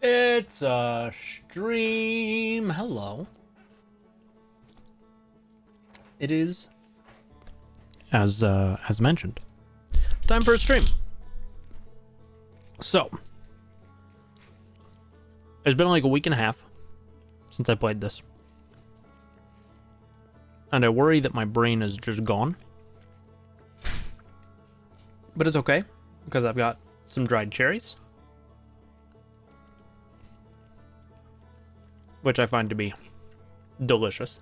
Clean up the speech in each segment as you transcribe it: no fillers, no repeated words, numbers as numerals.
It's a stream. Hello. It is, as mentioned, time for a stream. So, it's been like a week and a half since I played this. And I worry that my brain is just gone. But it's okay, because I've got some dried cherries, which I find to be delicious.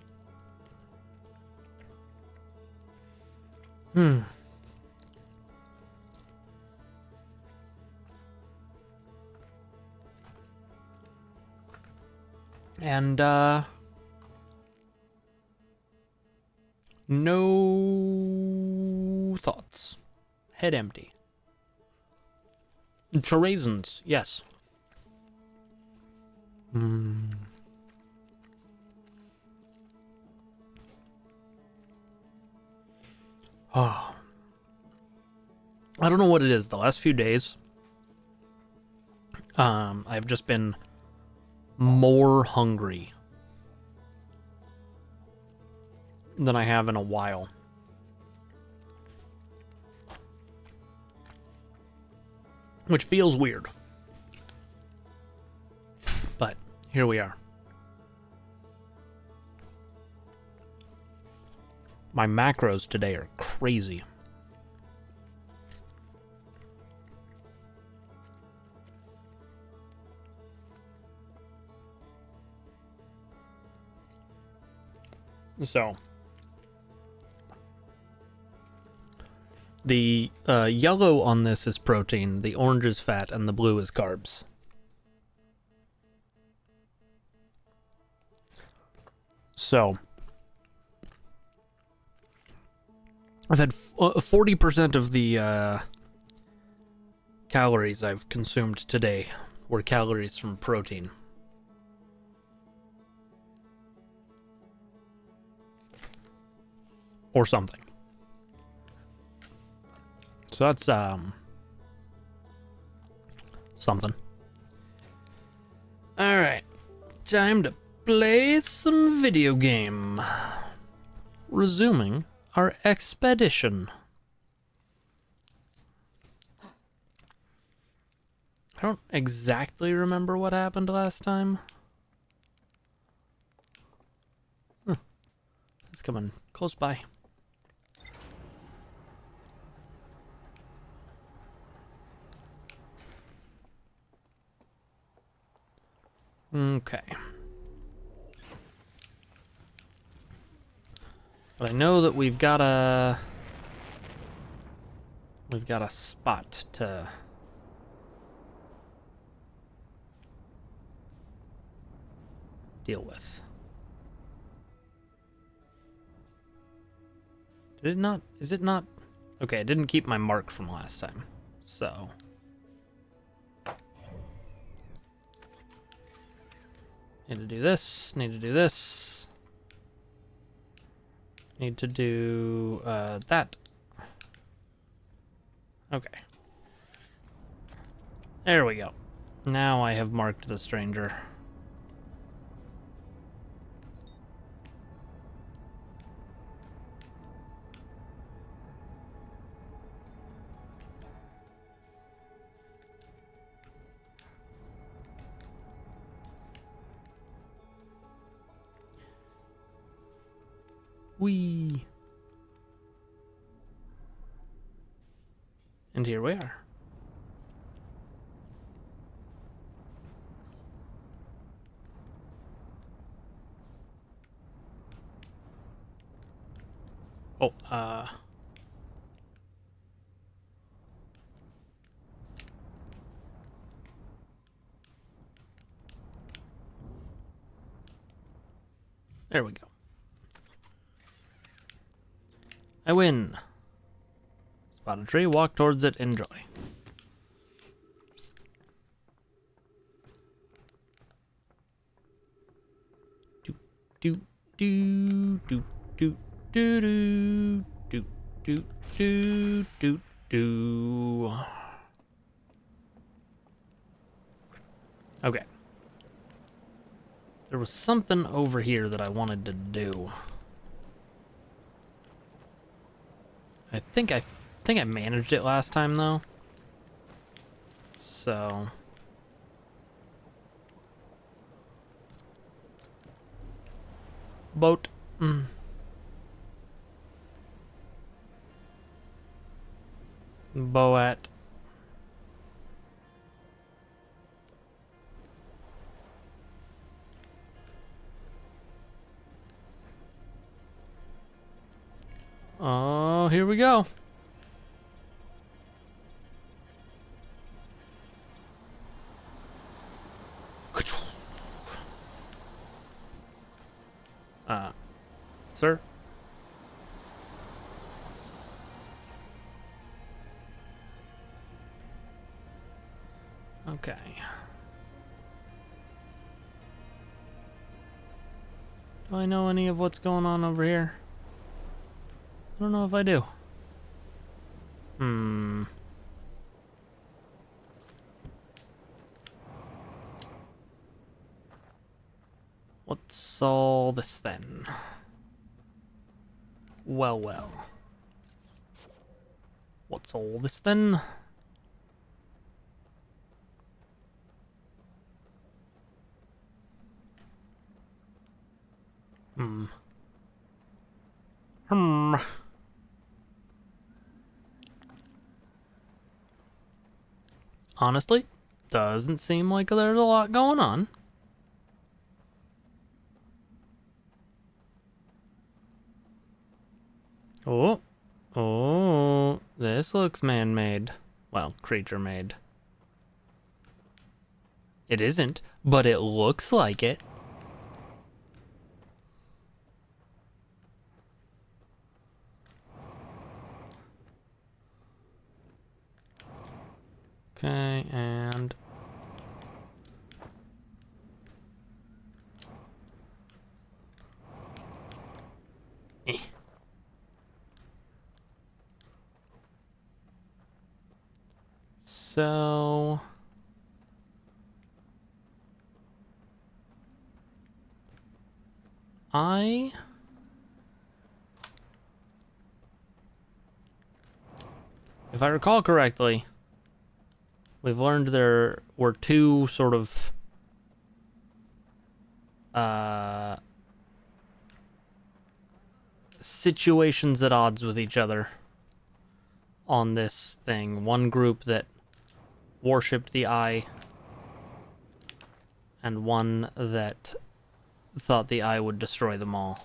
And, no thoughts. Head empty. Raisins, yes. Oh. I don't know what it is. The last few days, I've just been more hungry than I have in a while. Which feels weird. But here we are. My macros today are crazy. So, the yellow on this is protein, the orange is fat, and the blue is carbs. So, I've had 40% of the calories I've consumed today were calories from protein. Or something. So that's, something. Alright. Time to play some video game. Resuming our expedition. I don't exactly remember what happened last time. It's coming close by. Okay. But I know that we've got a spot to deal with. Did it not? Is it not? Okay, it didn't keep my mark from last time. So. Need to do this. Need to do this. Need to do that. Okay. There we go. Now I have marked the stranger. Whee! And here we are. Oh, there we go. I win. Spot a tree, walk towards it, enjoy. Do do do do do do do do do do do. Okay. There was something over here that I wanted to do. I think I managed it last time though. So boat. Boat. Oh, here we go. Sir? Okay. Do I know any of what's going on over here? I don't know if I do. What's all this then? Well, well. What's all this then? Honestly, doesn't seem like there's a lot going on. Oh, oh, this looks man-made. Well, creature-made. It isn't, but it looks like it. Okay, and... So... If I recall correctly, we've learned there were two sort of... situations at odds with each other on this thing. One group that worshipped the eye, and one that thought the eye would destroy them all.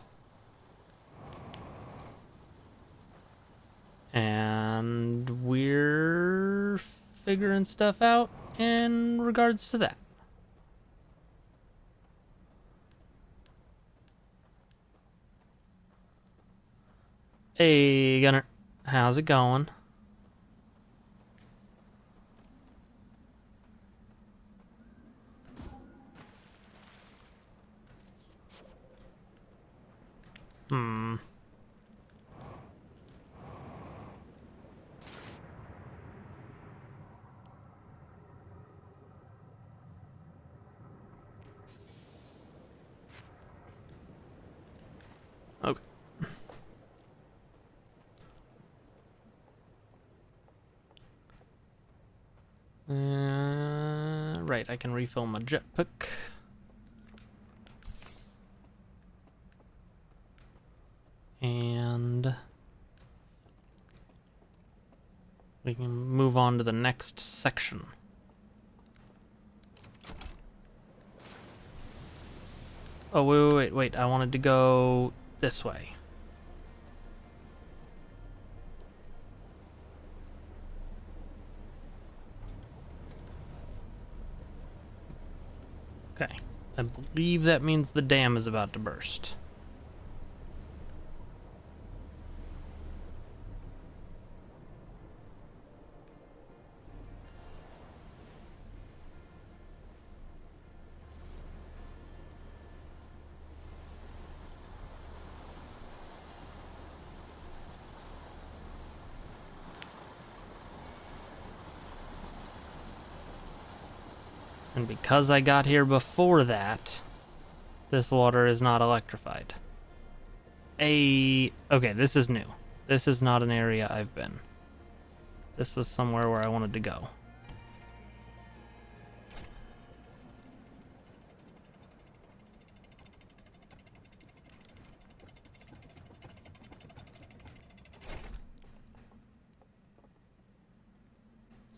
And we're figuring stuff out in regards to that. Hey, Gunner. How's it going? Okay. Right, I can refill my jetpack. And we can move on to the next section. Oh, wait. I wanted to go this way. Okay. I believe that means the dam is about to burst. And because I got here before that, this water is not electrified. Okay, this is new. This is not an area I've been. This was somewhere where I wanted to go.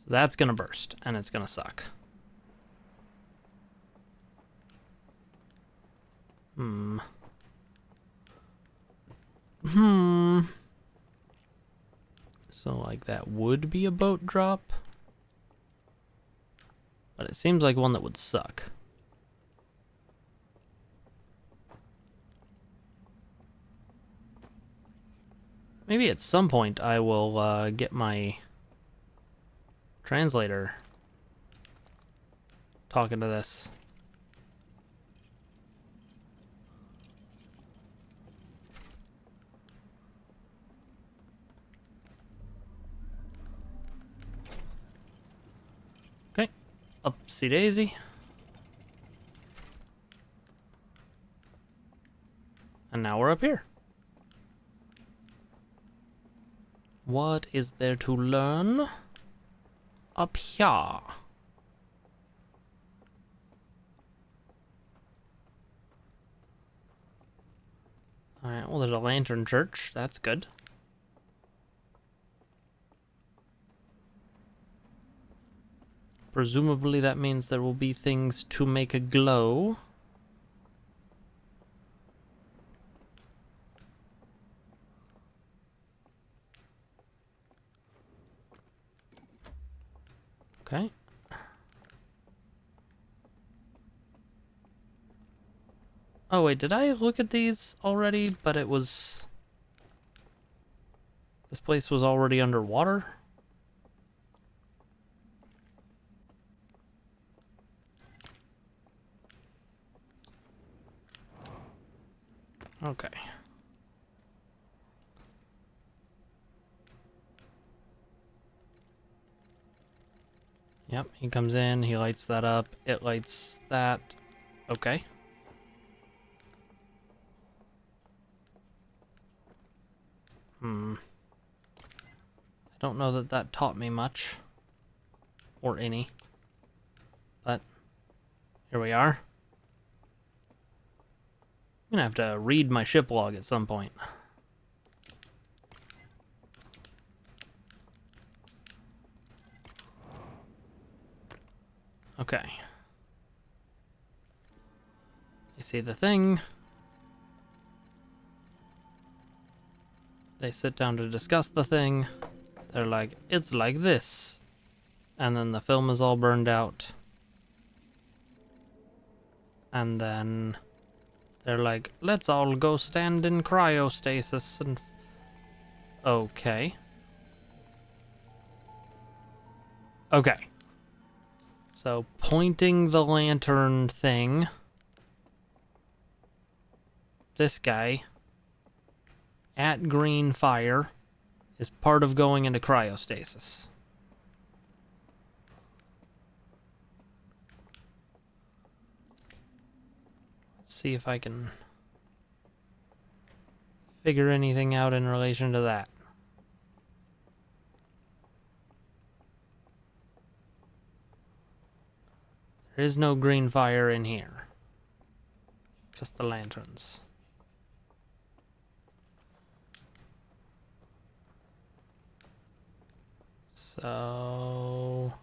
So that's gonna burst, and it's gonna suck. So, like, that would be a boat drop. But it seems like one that would suck. Maybe at some point I will get my translator talking to this. Okay, upsy daisy. And now we're up here. What is there to learn? Up here. Alright, well, there's a lantern church. That's good. Presumably that means there will be things to make a glow. Okay. Oh wait, did I look at these already? But it was... This place was already underwater? Okay. Yep, he comes in, he lights that up, it lights that. Okay. I don't know that that taught me much. Or any. But, here we are. I'm gonna have to read my ship log at some point. Okay. You see the thing. They sit down to discuss the thing. They're like, it's like this. And then the film is all burned out. And then they're like, let's all go stand in cryostasis and... Okay. Okay. So, pointing the lantern thing... This guy... at green fire... is part of going into cryostasis. Let's see if I can... figure anything out in relation to that. There is no green fire in here. Just the lanterns. So...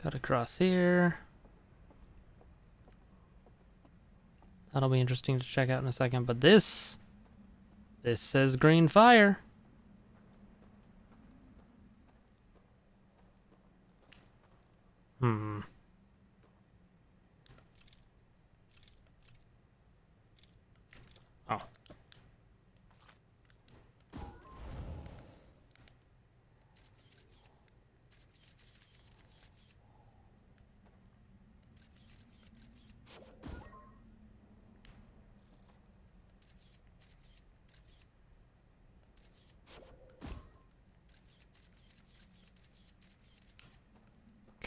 cut across here. That'll be interesting to check out in a second, but this says green fire. Oh.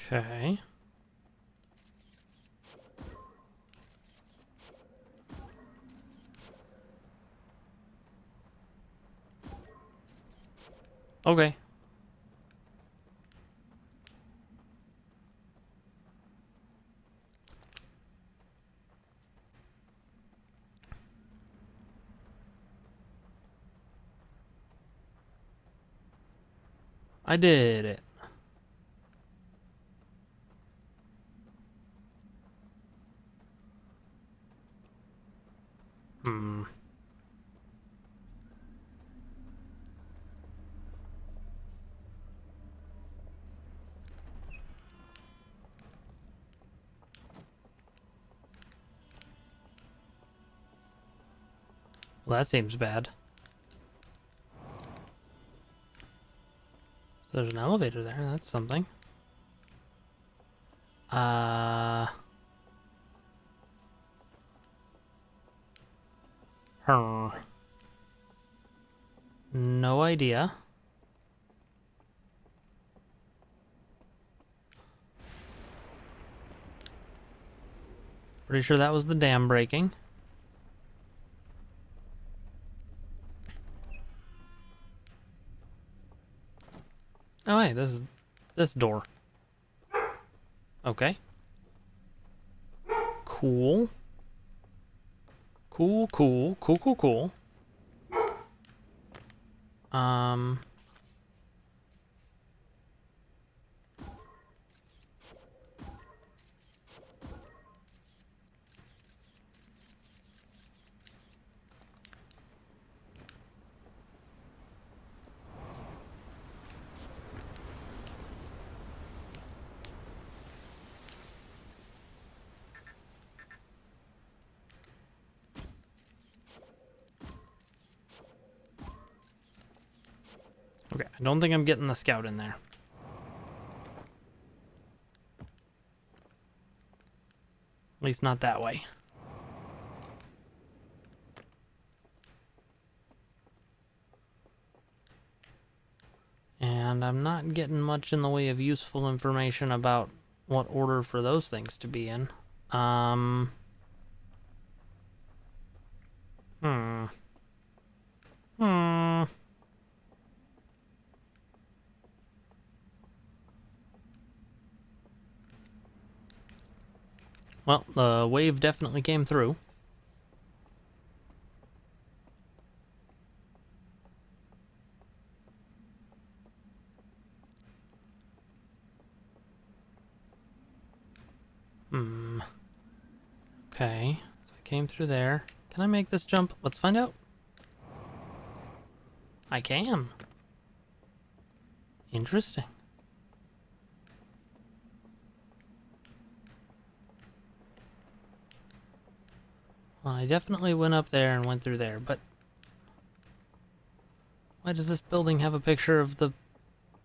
Okay. Okay. I did it. Hmm. Well, that seems bad. So there's an elevator there. That's something. Her. No idea. Pretty sure that was the dam breaking. Oh, hey, this is this door. Okay. Cool. Cool, cool, cool, cool, cool. Um. Okay, I don't think I'm getting the scout in there. At least not that way. And I'm not getting much in the way of useful information about what order for those things to be in. Hmm. Hmm. Well, the wave definitely came through. Hmm. Okay. So I came through there. Can I make this jump? Let's find out. I can. Interesting. Well, I definitely went up there and went through there, but why does this building have a picture of the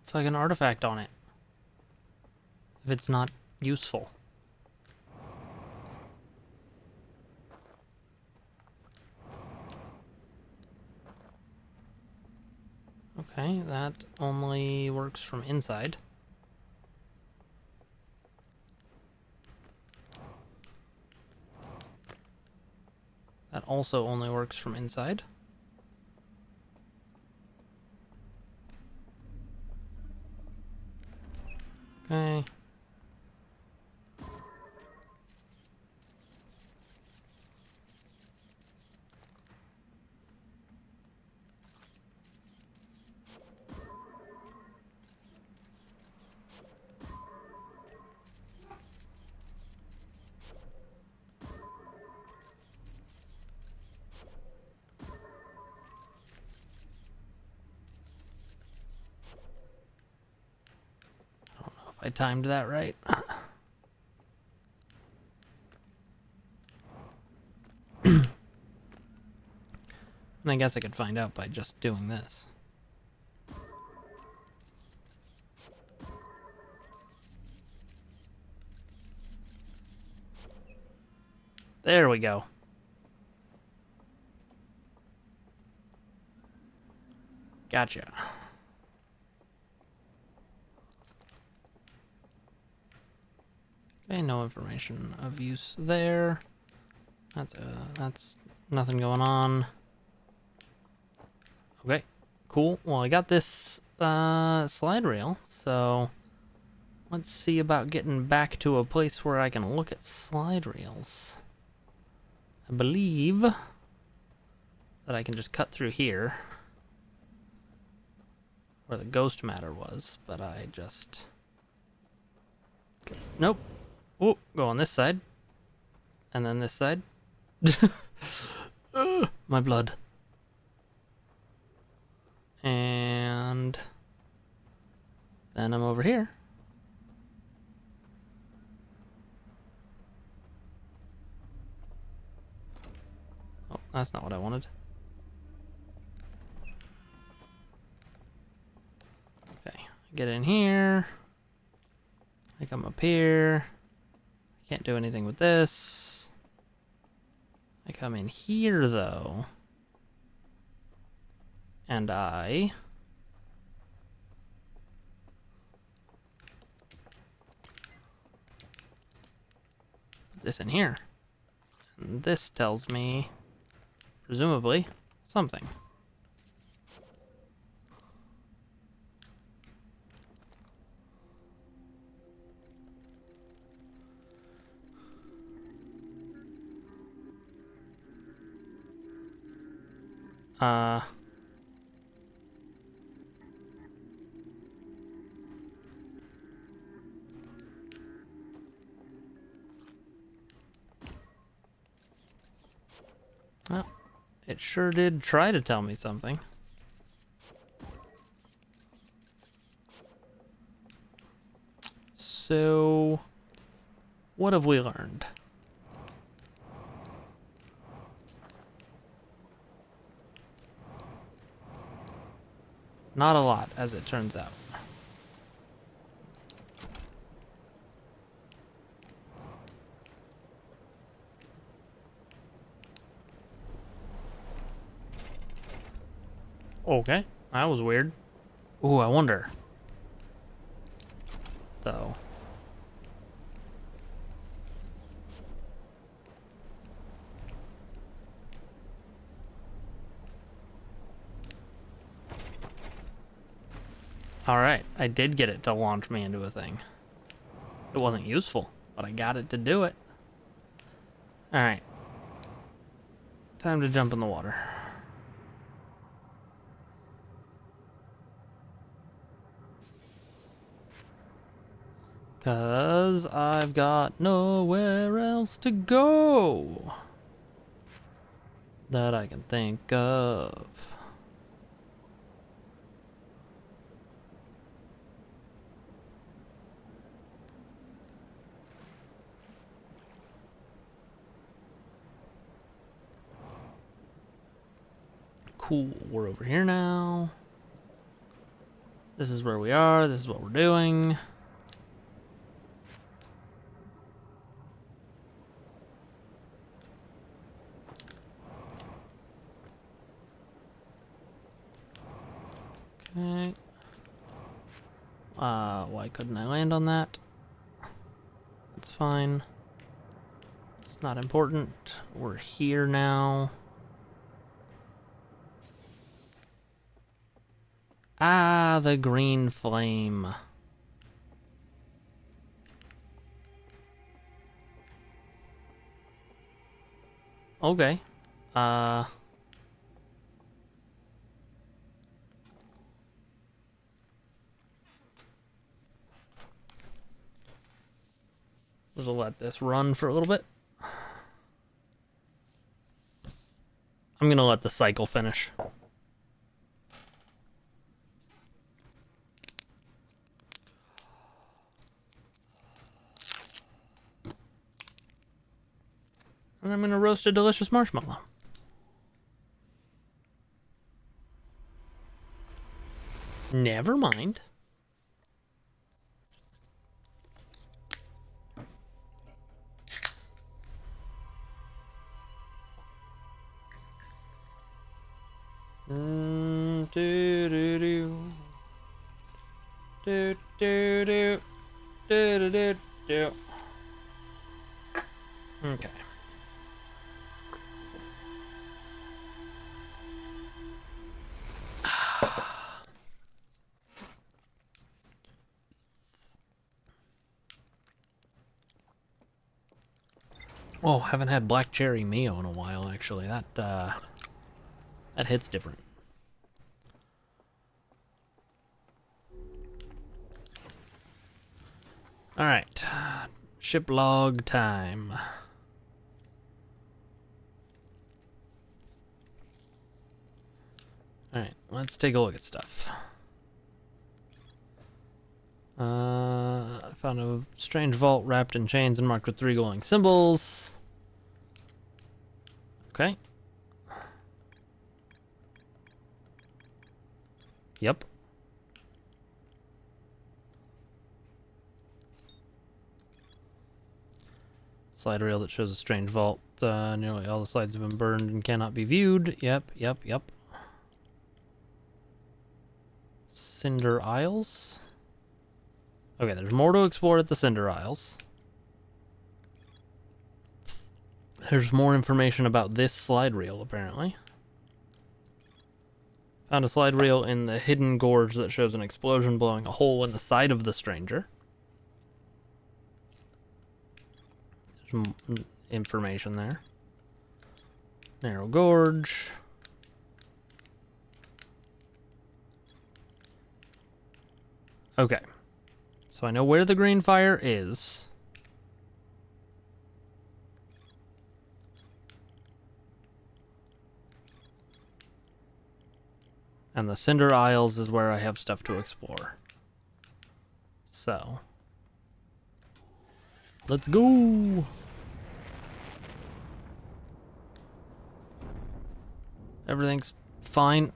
fucking artifact on it? If it's not useful. Okay, that only works from inside. That also only works from inside. Okay. I don't know if I timed that right. And I guess I could find out by just doing this. There we go. Gotcha. Okay, no information of use there. That's nothing going on. Okay, cool. Well, I got this slide rail, so let's see about getting back to a place where I can look at slide rails. I believe that I can just cut through here, where the ghost matter was, but I just... Nope. Oh, go on this side. And then this side. My blood. And then I'm over here. Oh, that's not what I wanted. Okay, get in here. I come up here. Can't do anything with this. I come in here though. And I put this in here. And this tells me, presumably, something. Well, it sure did try to tell me something. So, what have we learned? Not a lot, as it turns out. Okay, that was weird. Ooh, I wonder. Though. Alright, I did get it to launch me into a thing. It wasn't useful, but I got it to do it. Alright. Time to jump in the water. Cause I've got nowhere else to go that I can think of. Cool, we're over here now. This is where we are, this is what we're doing. Okay. Why couldn't I land on that? That's fine. It's not important. We're here now. Ah, the green flame. Okay. We'll let this run for a little bit. I'm gonna let the cycle finish. And I'm gonna roast a delicious marshmallow. Never mind. Do do do do do do do do do. Okay. Oh, haven't had black cherry Mio in a while, actually. That hits different. Alright. Ship log time. Alright, let's take a look at stuff. I found a strange vault wrapped in chains and marked with 3 glowing symbols. Okay. Yep. Slide rail that shows a strange vault. Nearly all the slides have been burned and cannot be viewed. Yep. Cinder Isles? Okay, there's more to explore at the Cinder Isles. There's more information about this slide reel, apparently. Found a slide reel in the hidden gorge that shows an explosion blowing a hole in the side of the stranger. There's some information there. Narrow gorge. Okay. So I know where the green fire is. And the Cinder Isles is where I have stuff to explore. So, let's go! Everything's fine.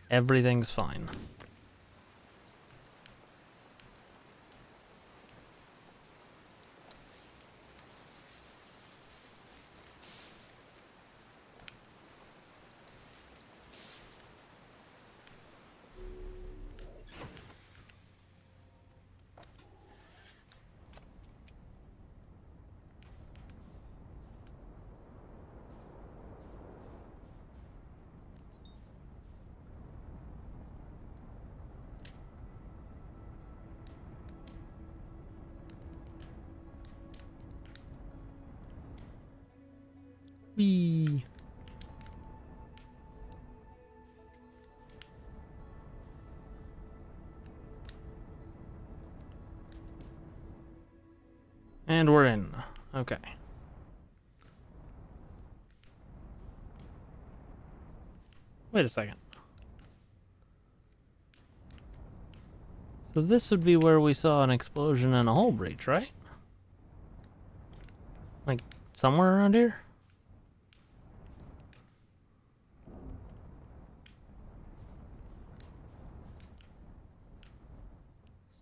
Everything's fine. Whee! And we're in. Okay. Wait a second. So this would be where we saw an explosion and a hull breach, right? Like, somewhere around here?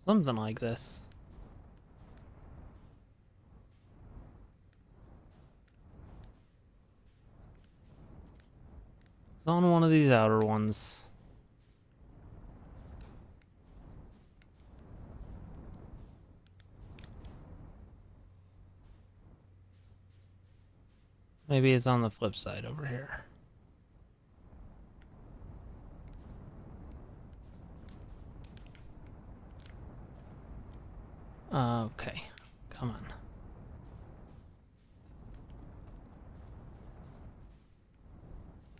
Something like this. It's on one of these outer ones. Maybe it's on the flip side over here. Okay. Come on.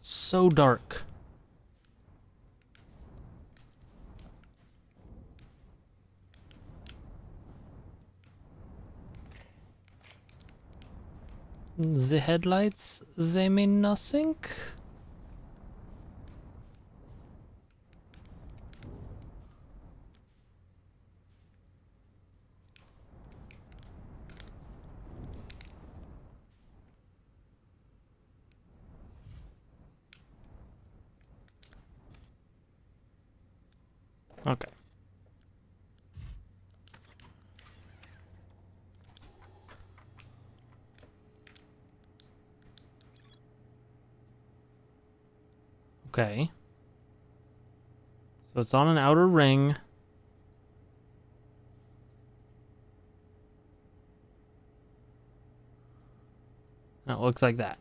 So dark. The headlights, they mean nothing? Okay. Okay. So it's on an outer ring. And it looks like that.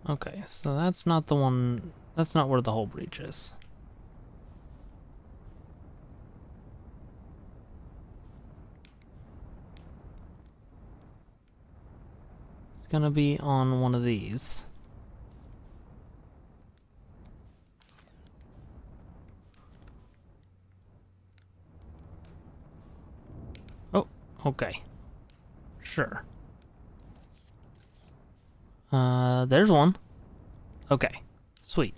Okay, so that's not the one. That's not where the hull breach is. It's gonna be on one of these. Oh, okay. Sure. There's one. Okay, sweet.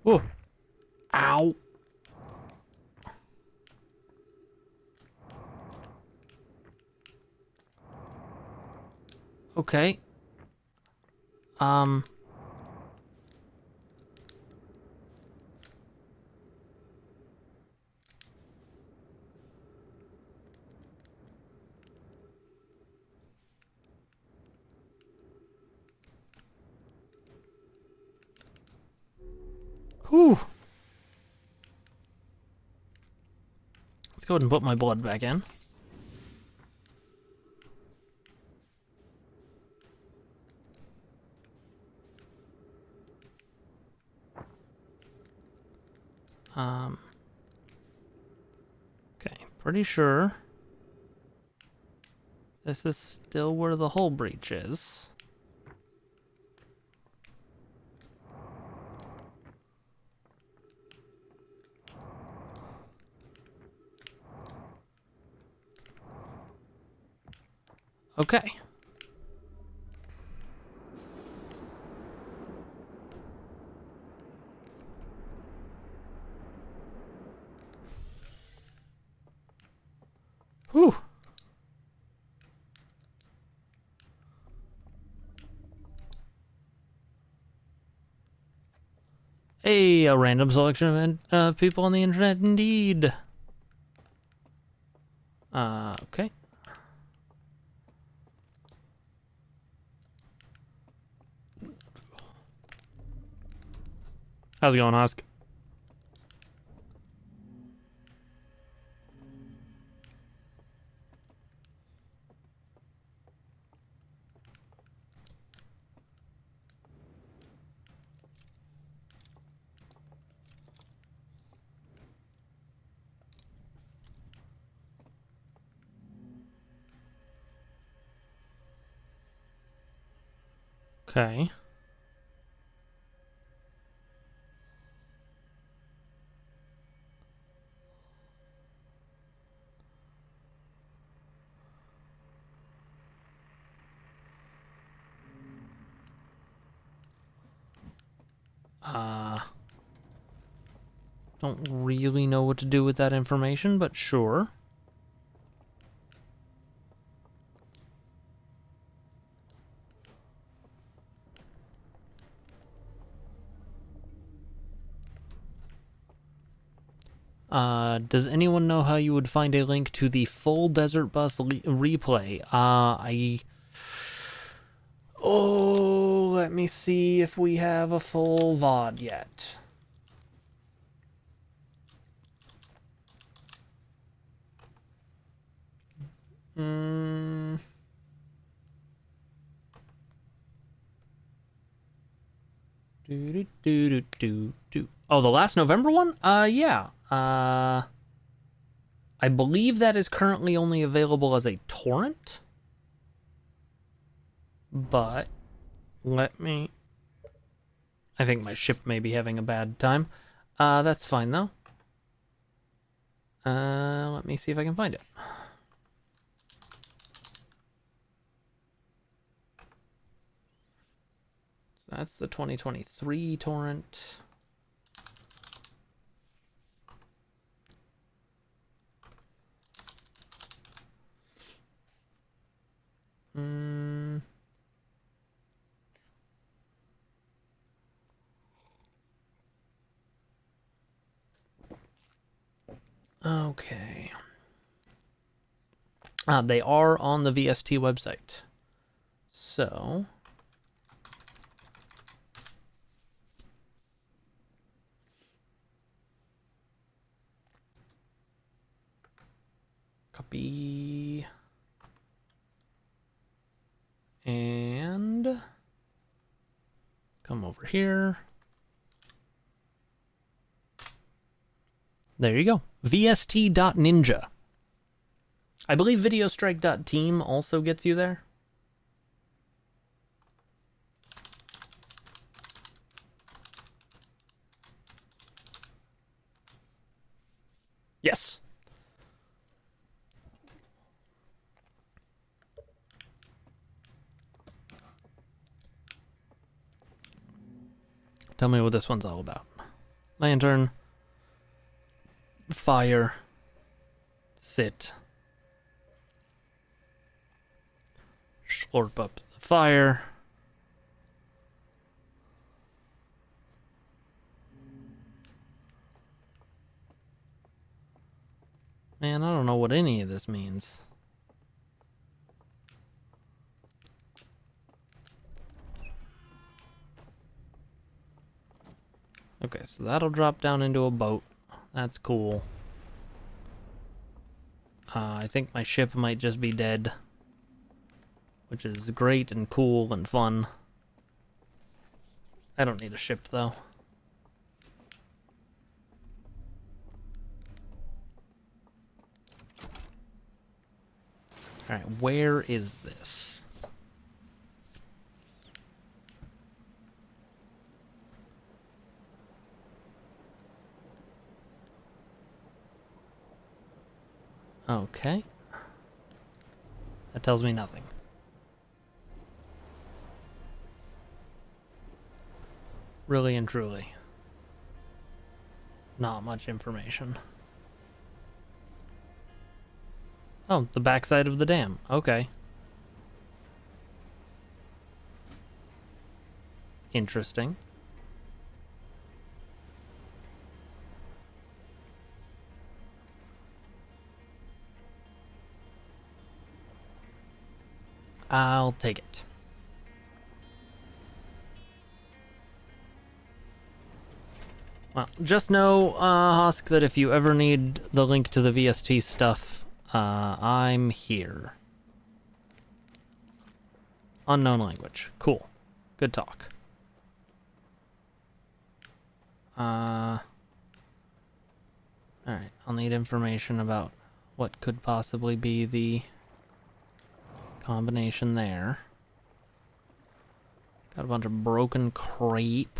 Whoa. Ow. Okay. Um. Whew. Let's go ahead and put my blood back in. Okay, pretty sure this is still where the hull breach is. Okay. Whew. A random selection of people on the internet, indeed. Okay. How's it going, Husk? Okay. Don't really know what to do with that information, but sure. Does anyone know how you would find a link to the full Desert Bus replay? Oh, let me see if we have a full VOD yet. Oh, the last November one? Yeah. I believe that is currently only available as a torrent. But let me... I think my ship may be having a bad time. That's fine though. Let me see if I can find it. That's the 2023 torrent. Okay. They are on the VST website. So... copy... and... come over here. There you go. VST.ninja. I believe videostrike.team also gets you there. Yes. Tell me what this one's all about. Lantern. Fire. Sit. Slurp up the fire. Man, I don't know what any of this means. Okay, so that'll drop down into a boat. That's cool. I think my ship might just be dead. Which is great and cool and fun. I don't need a ship, though. Alright, where is this? Okay. That tells me nothing. Really and truly. Not much information. Oh, the backside of the dam. Okay. Interesting. I'll take it. Well, just know, Husk, that if you ever need the link to the VST stuff, I'm here. Unknown language. Cool. Good talk. Alright, I'll need information about what could possibly be the combination there. Got a bunch of broken crepe.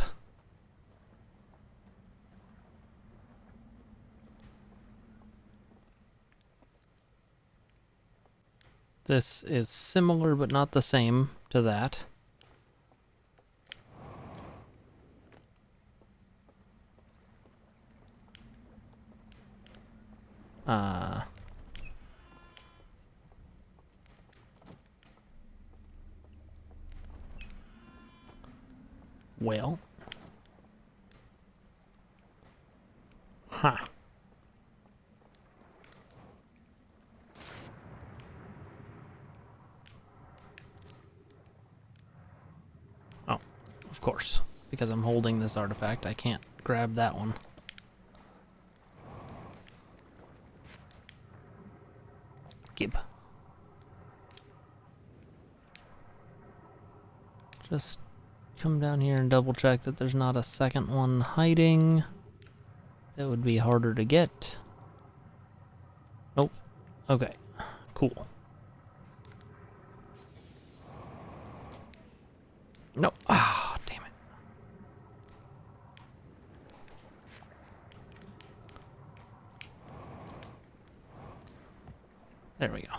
This is similar but not the same to that. Well. Huh. Oh, of course. Because I'm holding this artifact, I can't grab that one. Gib. Just come down here and double check that there's not a second one hiding. That would be harder to get. Nope. Okay. Cool. Nope. Ah, damn it. There we go.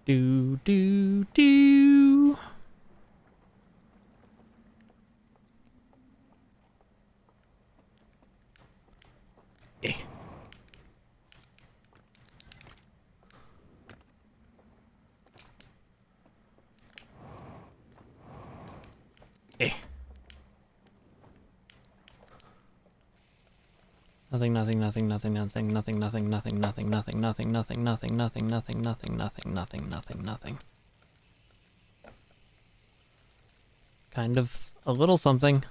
Do, do, do. Eh. Eh. Nothing, nothing, nothing, nothing, nothing, nothing, nothing, nothing, nothing, nothing, nothing, nothing, nothing, nothing, nothing, nothing, nothing, nothing, nothing, nothing. Kind of a little something.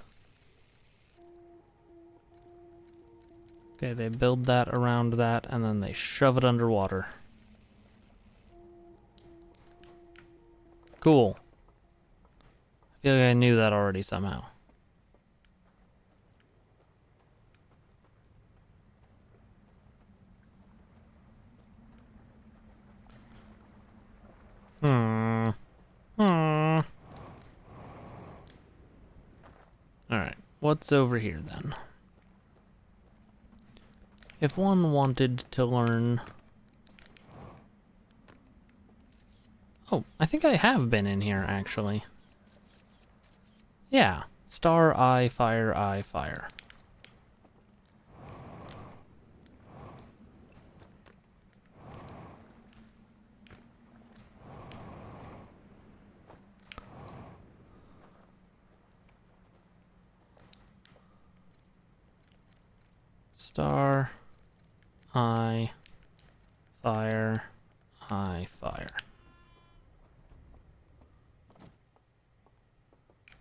Okay, they build that around that, and then they shove it underwater. Cool. I feel like I knew that already somehow. Alright, what's over here then? If one wanted to learn... Oh, I think I have been in here, actually. Yeah. Star, eye, fire, eye, fire. Star, eye, fire, eye, fire.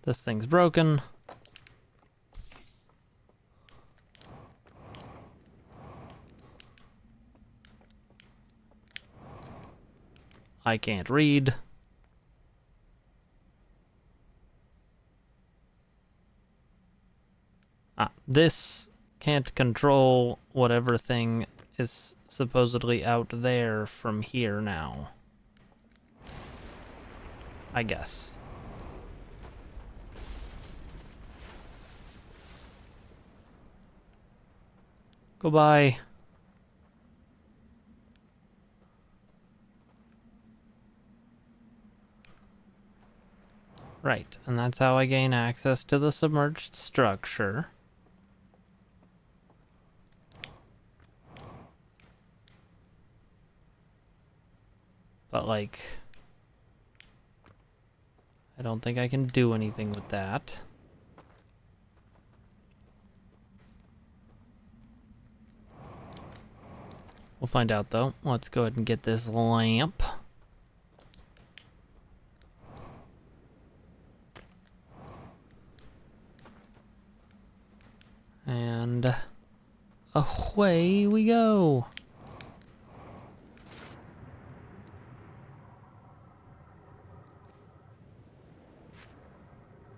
This thing's broken. I can't read. This can't control whatever thing is supposedly out there from here now. I guess. Goodbye. Right, and that's how I gain access to the submerged structure. But, like, I don't think I can do anything with that. We'll find out, though. Let's go ahead and get this lamp. And away we go.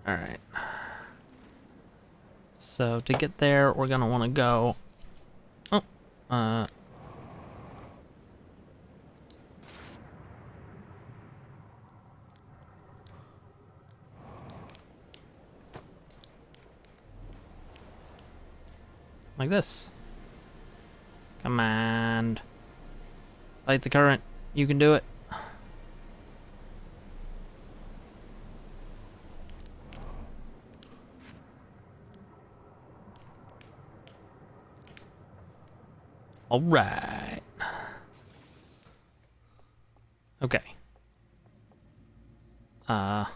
Alright. So to get there, we're gonna want to go... Oh, like this. Come on. Fight the current. You can do it. Alright. Okay. Gonna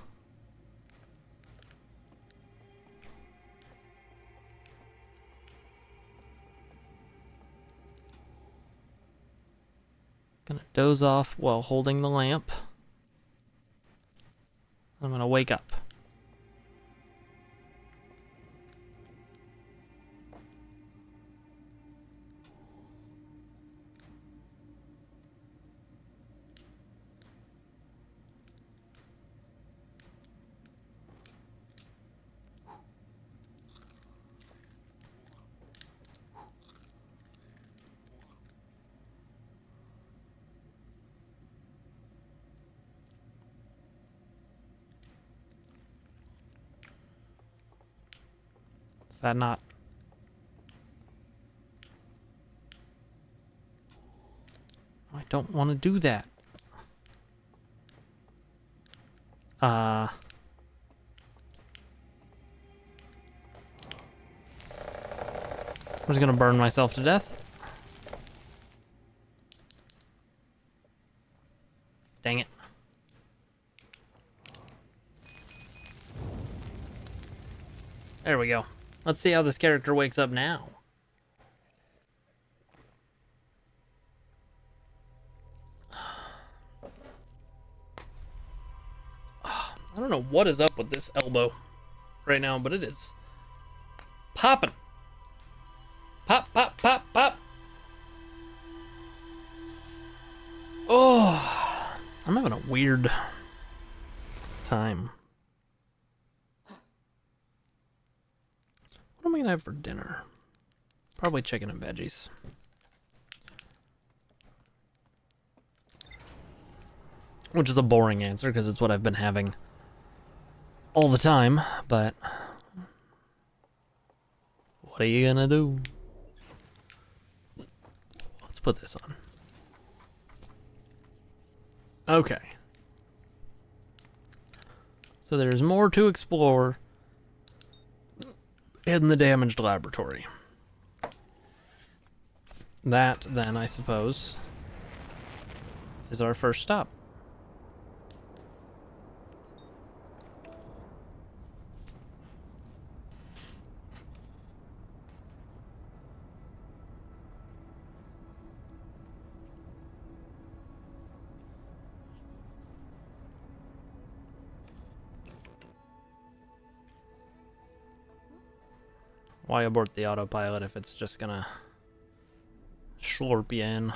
doze off while holding the lamp. I'm gonna wake up. Is that not... Am I don't want to do that. I'm just gonna burn myself to death. Dang it. There we go. Let's see how this character wakes up now. I don't know what is up with this elbow right now, but it is popping. Pop, pop, pop, pop. Oh, I'm having a weird time. What am I gonna have for dinner? Probably chicken and veggies. Which is a boring answer because it's what I've been having all the time, but what are you gonna do? Let's put this on. Okay. So there's more to explore in the damaged laboratory. That, then, I suppose, is our first stop. Why abort the autopilot if it's just gonna slurp you in?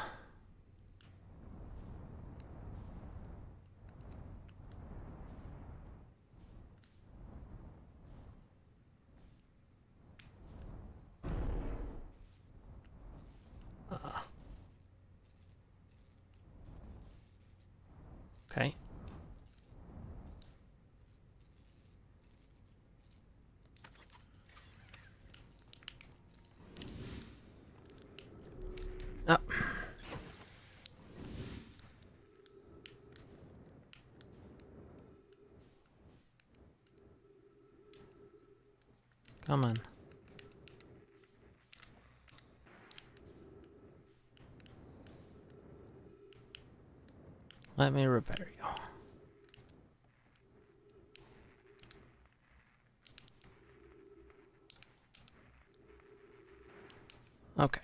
Okay. Oh. Come on. Let me repair you. Okay.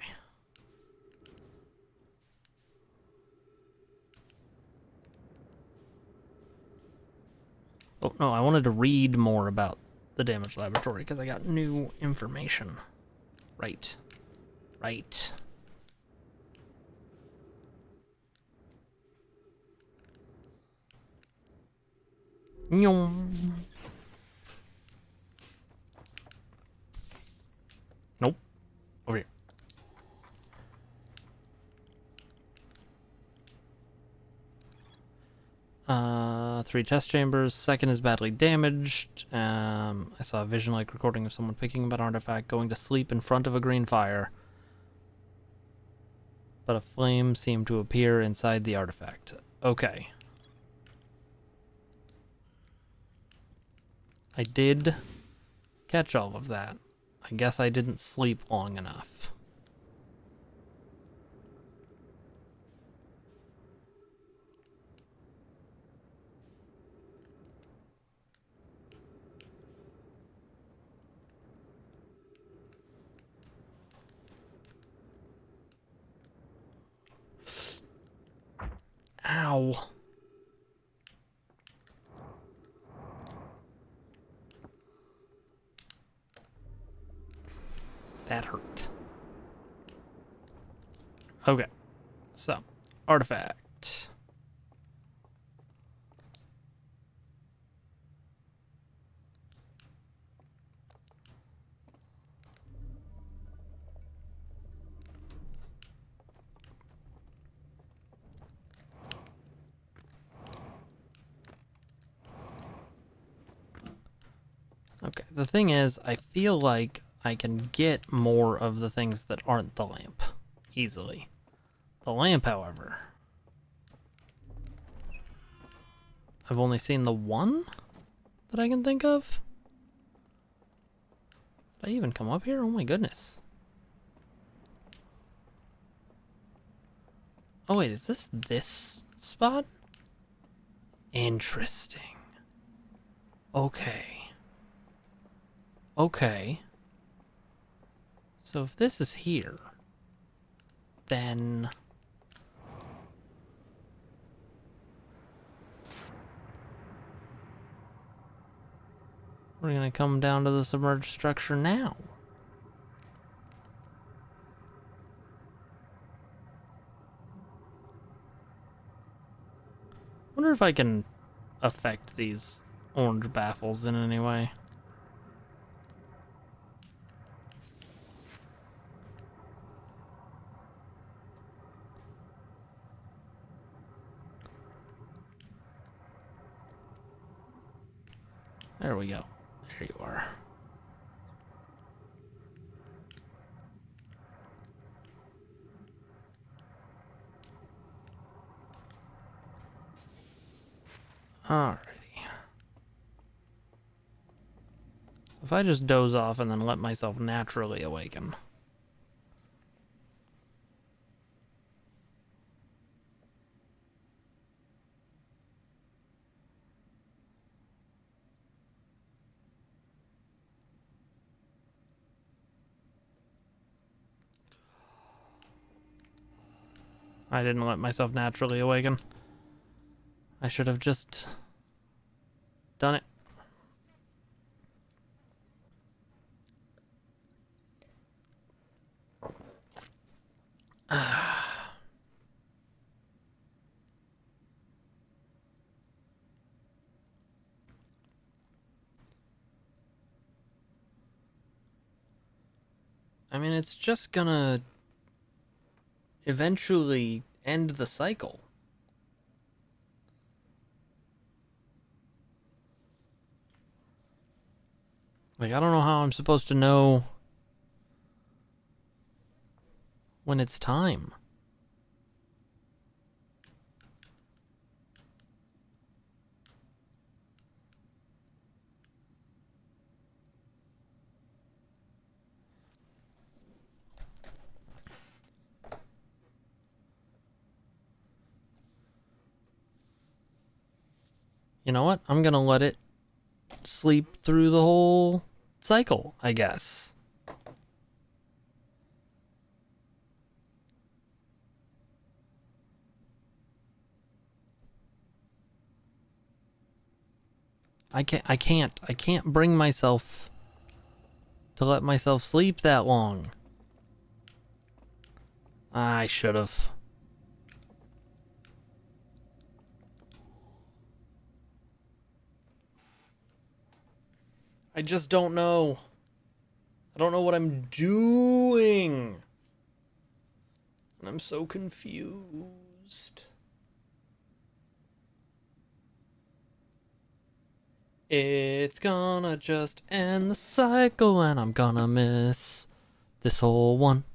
Oh, no, I wanted to read more about the damaged laboratory because I got new information. Right. Right. Nope. Over here. Three test chambers. Second is badly damaged. I saw a vision-like recording of someone picking up an artifact, going to sleep in front of a green fire. But a flame seemed to appear inside the artifact. Okay. I did catch all of that. I guess I didn't sleep long enough. Ow. That hurt. Okay. So, artifact. Okay, the thing is, I feel like I can get more of the things that aren't the lamp easily. The lamp, however, I've only seen the one that I can think of. Did I even come up here? Oh my goodness. Oh wait, is this spot? Interesting. Okay. Okay. So if this is here, then... we're gonna come down to the submerged structure now. Wonder if I can affect these orange baffles in any way. There we go. There you are. Alrighty. So if I just doze off and then let myself naturally awaken. I didn't let myself naturally awaken. I should have just done it. I mean, it's just gonna eventually end the cycle. Like, I don't know how I'm supposed to know when it's time. You know what? I'm gonna let it sleep through the whole cycle, I guess. I can't bring myself to let myself sleep that long. I should have. I just don't know. I don't know what I'm doing. And I'm so confused. It's gonna just end the cycle and I'm gonna miss this whole one.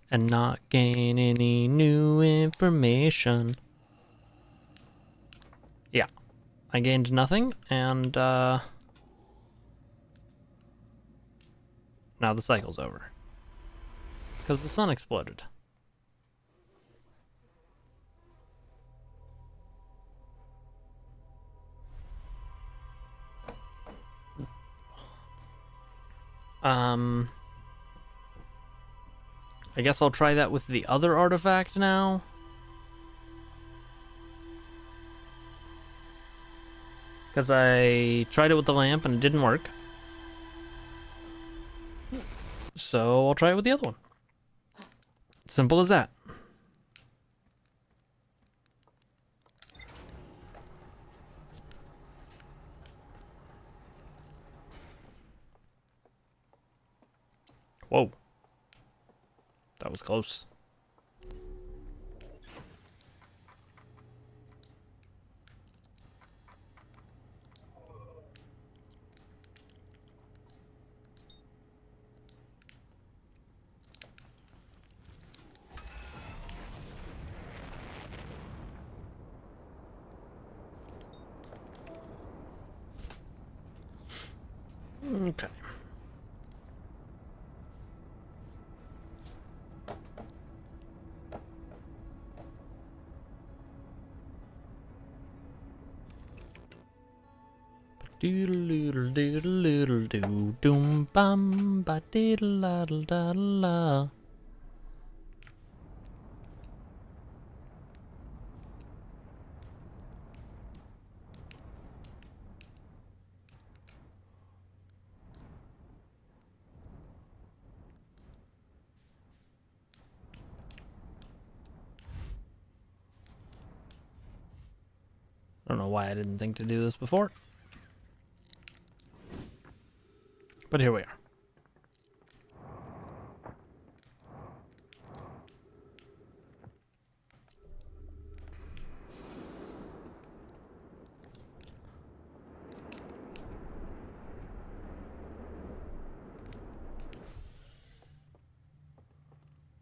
And not gain any new information. Yeah. I gained nothing, and now the cycle's over. Because the sun exploded. I guess I'll try that with the other artifact now. Because I tried it with the lamp and it didn't work. So I'll try it with the other one. Simple as that. Whoa. That was close. Okay. Doodle doodle doodle doodle doo doom bum ba diddle daddle daddle la. I don't know why I didn't think to do this before. But here we are.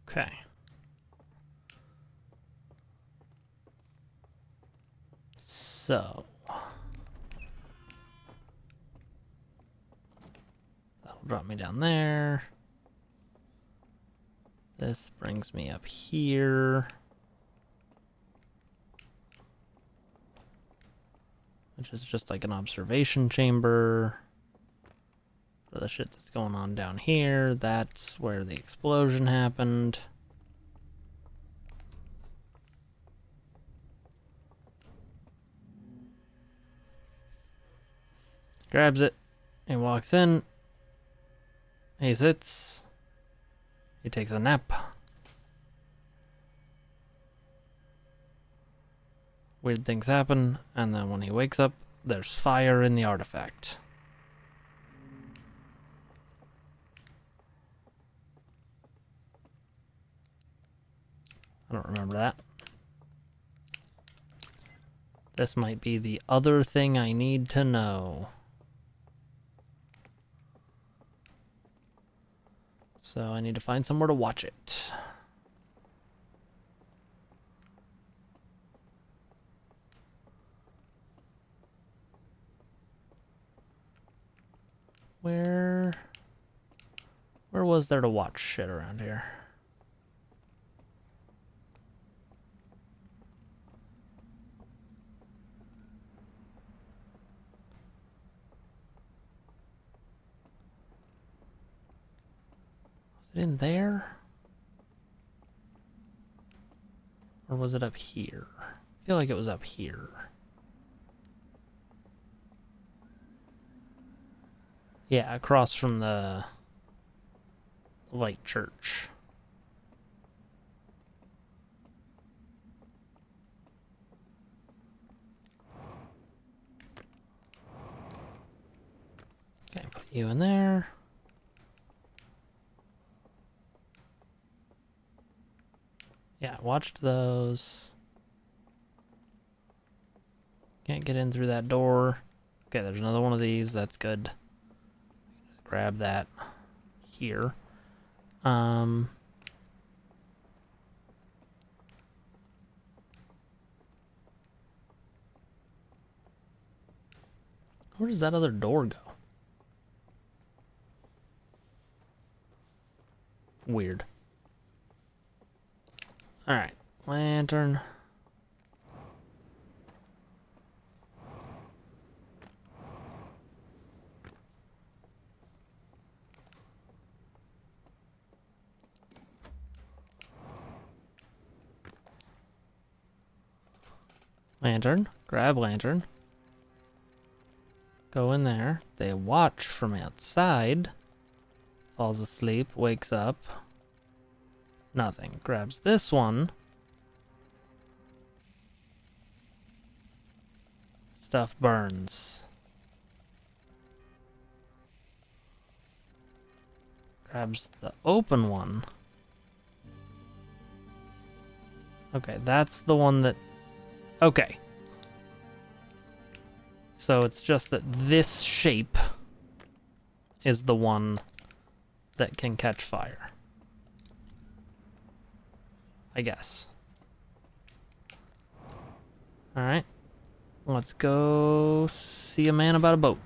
Okay. So that'll drop me down there. This brings me up here. Which is just like an observation chamber. For the shit that's going on down here. That's where the explosion happened. Grabs it. He walks in. He sits. He takes a nap. Weird things happen, and then when he wakes up, there's fire in the artifact. I don't remember that. This might be the other thing I need to know. So I need to find somewhere to watch it. Where was there to watch shit around here? Was it in there? Or was it up here? I feel like it was up here. Yeah, across from the light church. Okay, put you in there. Yeah, watched those. Can't get in through that door. Okay, there's another one of these. That's good. Just grab that here. Where does that other door go? Weird. Alright, lantern. Lantern. Grab lantern. Go in there. They watch from outside. Falls asleep. Wakes up. Nothing. Grabs this one. Stuff burns. Grabs the open one. Okay, that's the one that... Okay. So it's just that this shape is the one that can catch fire. I guess. Alright. Let's go see a man about a boat.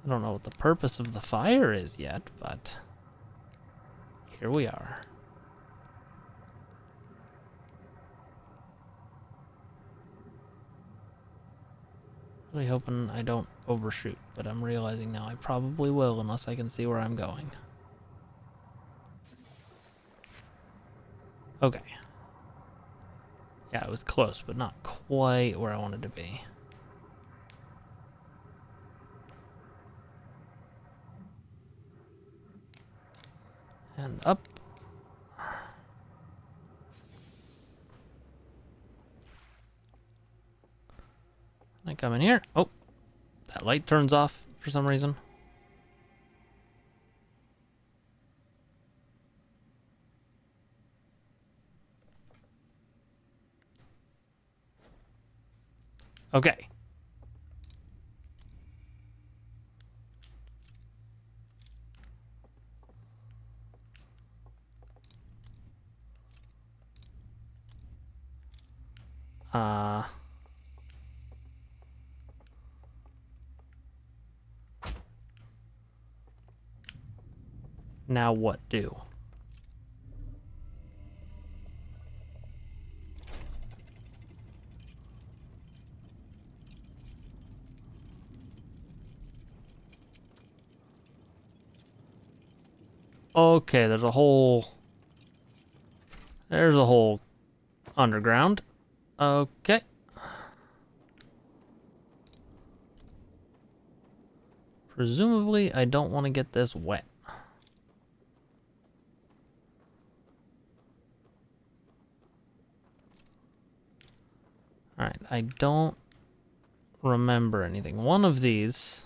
I don't know what the purpose of the fire is yet, but here we are. Really hoping I don't overshoot, but I'm realizing now I probably will unless I can see where I'm going. Okay. Yeah, it was close, but not quite where I wanted to be. And up. I come in here. Oh, that light turns off for some reason. Okay. Now what do? Okay, there's a hole underground. Okay. Presumably, I don't want to get this wet. Alright, I don't remember anything. One of these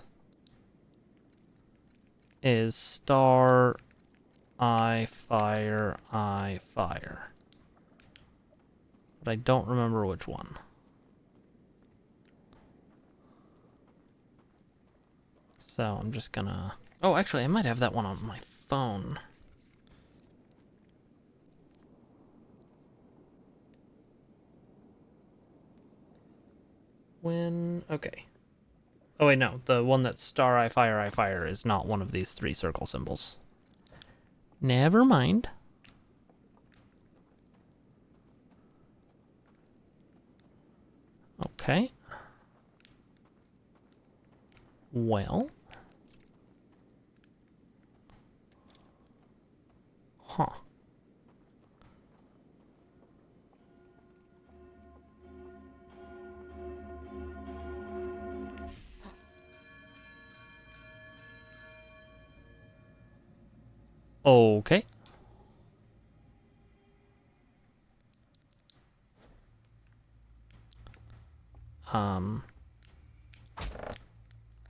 is star, I fire. But I don't remember which one. So I'm just gonna... Oh, actually, I might have that one on my phone. Okay. Oh wait, no. The one that's star, I fire is not one of these 3 circle symbols. Never mind. Okay. Well. Huh. Okay.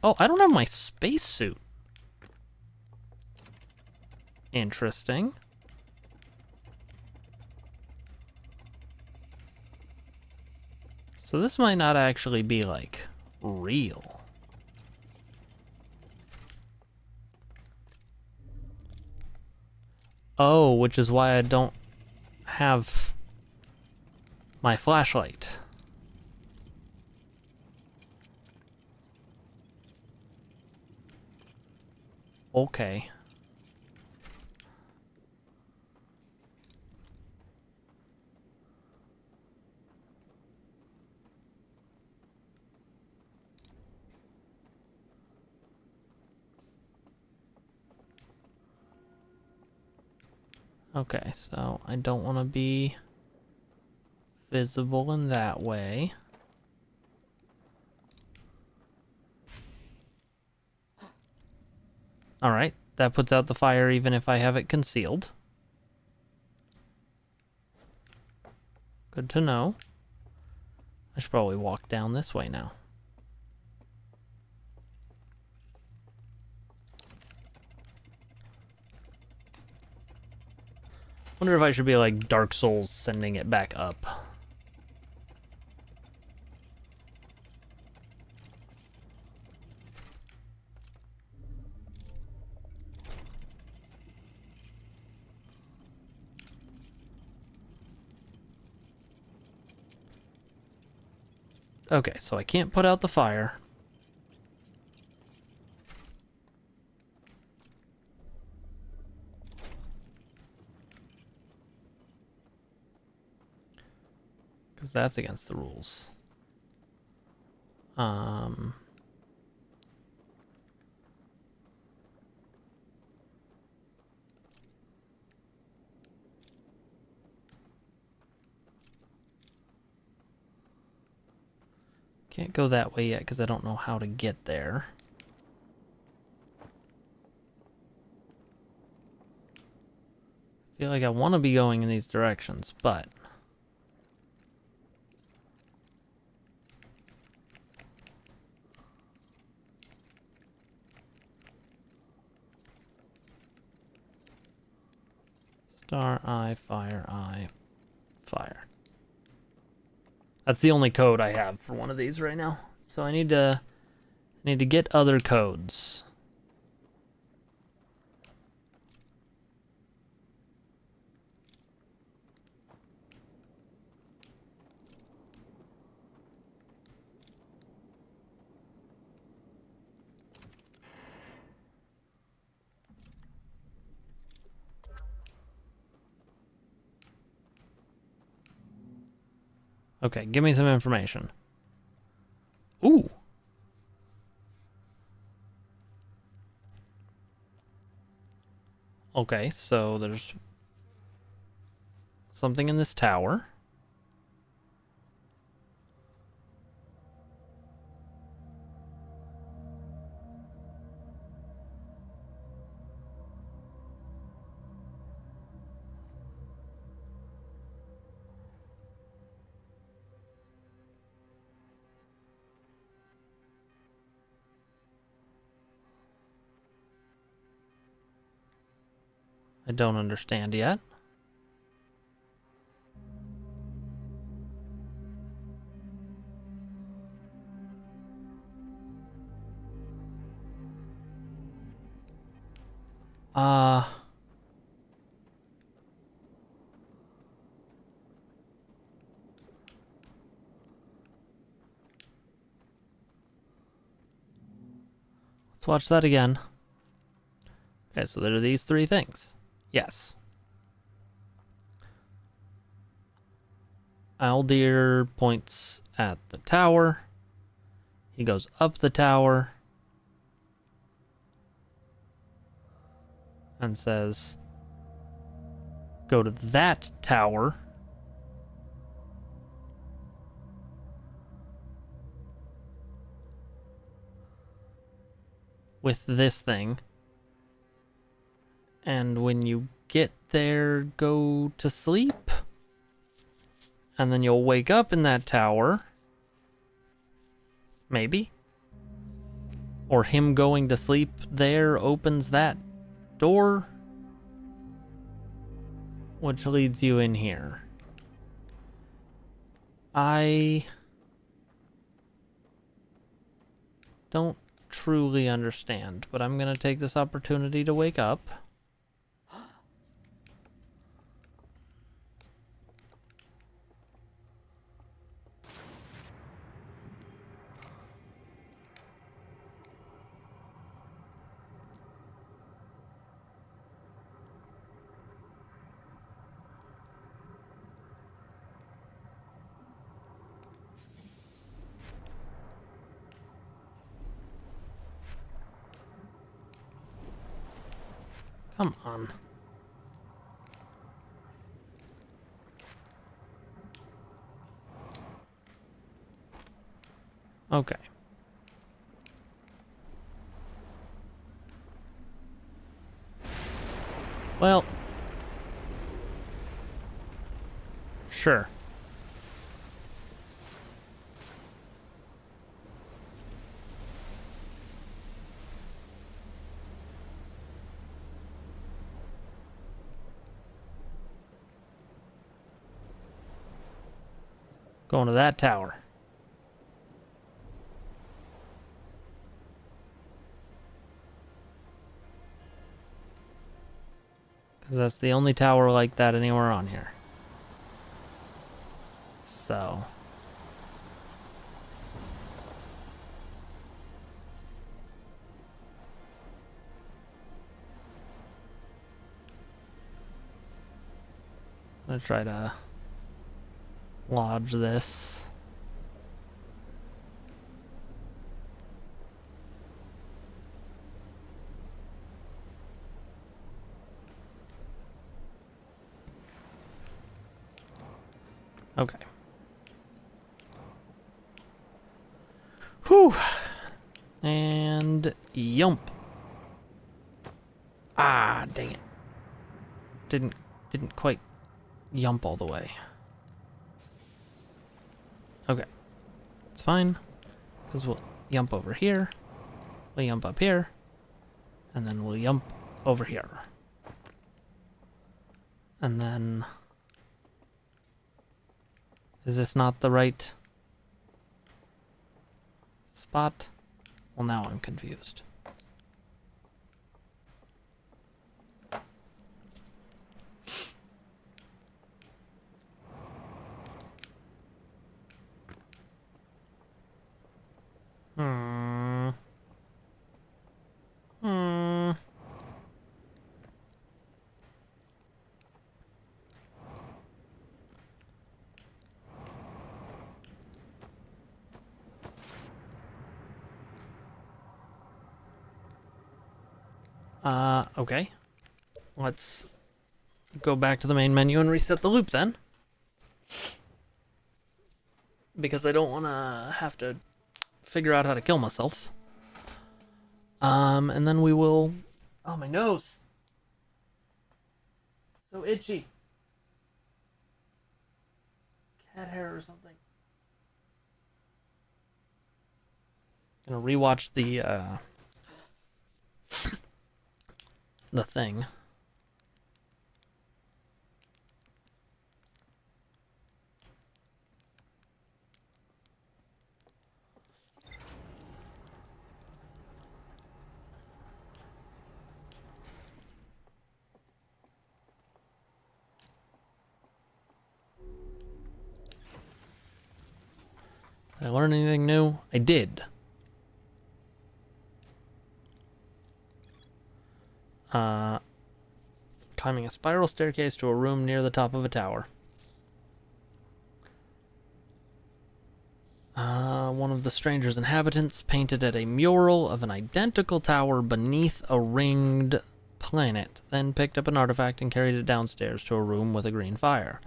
Oh, I don't have my spacesuit. Interesting. So this might not actually be, like, real. Oh, which is why I don't have my flashlight. Okay. Okay, so I don't want to be visible in that way. Alright, that puts out the fire even if I have it concealed. Good to know. I should probably walk down this way now. Wonder if I should be like Dark Souls sending it back up. Okay, so I can't put out the fire. because that's against the rules. Can't go that way yet because I don't know how to get there. I feel like I want to be going in these directions, but... Star, eye, fire, fire. That's the only code I have for one of these right now. So I need to get other codes. Okay, give me some information. Ooh. Okay, so there's something in this tower. I don't understand yet. Let's watch that again. Okay, so there are these three things. Yes. Aldir points at the tower. He goes up the tower and says, go to that tower. With this thing. And when you get there, go to sleep. And then you'll wake up in that tower. Maybe. Or him going to sleep there opens that door. Which leads you in here. I don't truly understand, but I'm gonna take this opportunity to wake up. Come on. Okay. Well. Sure. Going to that tower. Because that's the only tower like that anywhere on here. So... I'm gonna try to lodge this. Okay. Whew. And yump. Ah, dang it. Didn't quite yump all the way. Okay. It's fine. Because we'll yump over here. We'll yump up here. And then we'll yump over here. And then... Is this not the right spot? Well, now I'm confused. Hmm. Hmm. Okay. Let's go back to the main menu and reset the loop then. Because I don't want to have to figure out how to kill myself. And then we will... Oh, my nose! So itchy. Cat hair or something. Gonna rewatch the thing. Did I learn anything new? I did. Climbing a spiral staircase to a room near the top of a tower. One of the stranger's inhabitants painted at a mural of an identical tower beneath a ringed planet, then picked up an artifact and carried it downstairs to a room with a green fire.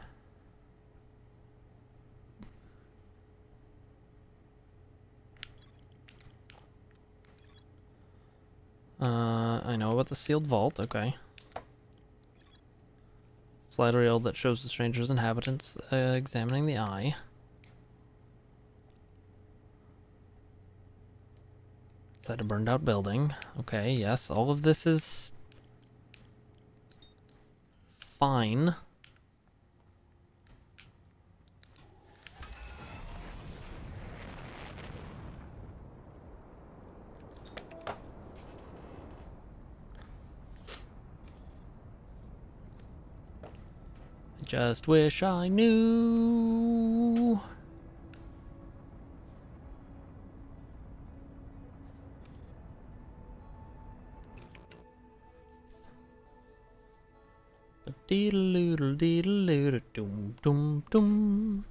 I know about the sealed vault, okay. Slider reel that shows the stranger's inhabitants examining the eye. Inside a burned out building. Okay, yes, all of this is fine. I just wish I knew. Deedle-doodle, deedle-doodle, doom, doom, doom.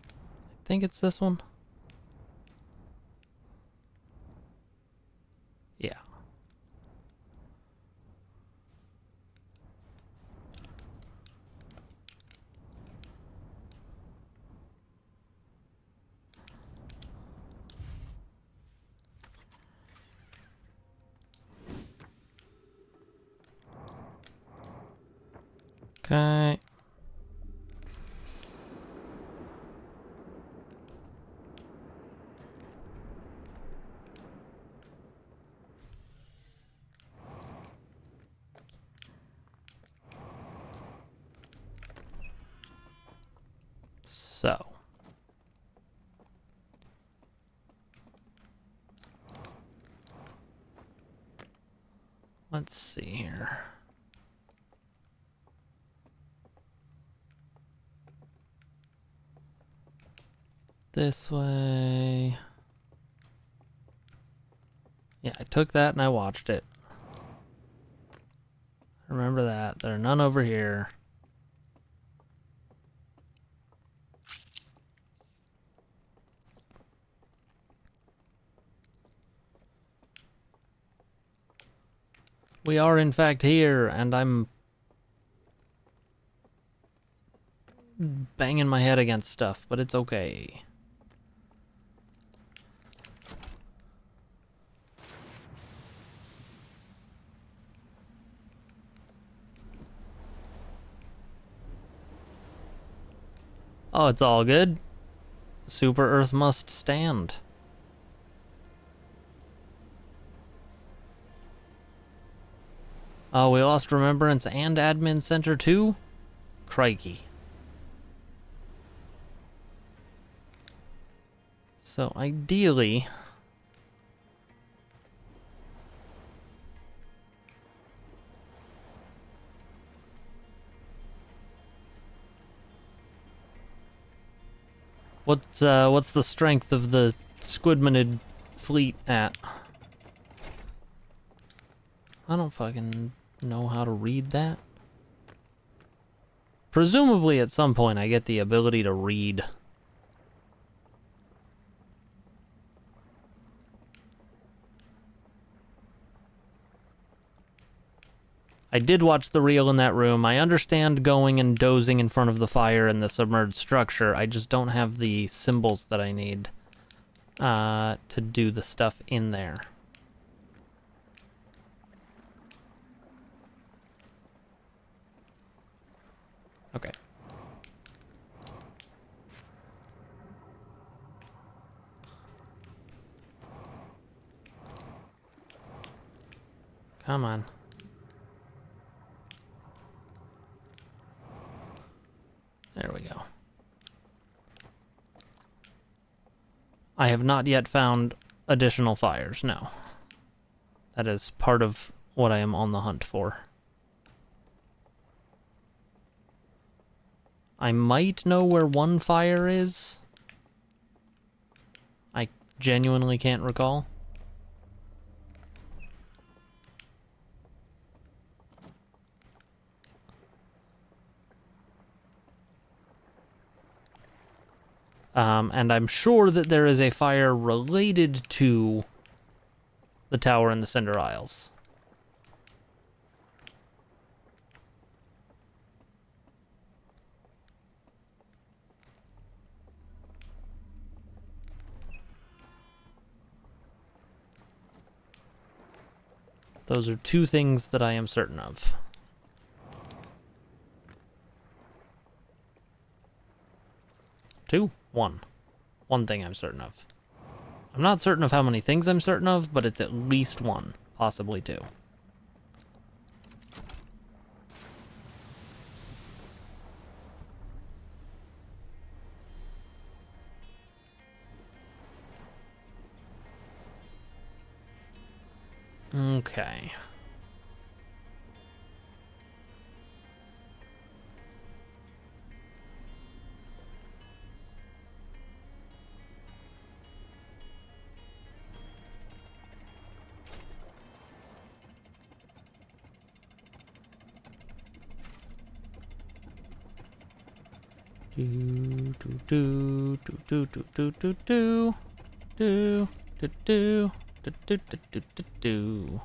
I think it's this one. Yeah. Okay. So. Let's see here. This way. Yeah, I took that and I watched it. Remember that. There are none over here. We are in fact here, and I'm banging my head against stuff, but it's okay. Oh, it's all good. Super Earth must stand. Oh, we lost Remembrance and Admin Center too? Crikey. So ideally... what's the strength of the Squidmanid fleet at? I don't fucking know how to read that. Presumably at some point I get the ability to read. I did watch the reel in that room. I understand going and dozing in front of the fire in the submerged structure. I just don't have the symbols that I need to do the stuff in there. Okay. Come on. There we go. I have not yet found additional fires, no. That is part of what I am on the hunt for. I might know where one fire is. I genuinely can't recall. And I'm sure that there is a fire related to the tower in the Cinder Isles. Those are two things that I am certain of. Two? One. One thing I'm certain of. I'm not certain of how many things I'm certain of, but it's at least one. Possibly two. Okay. Do do do do do do do do do do do do do do do do.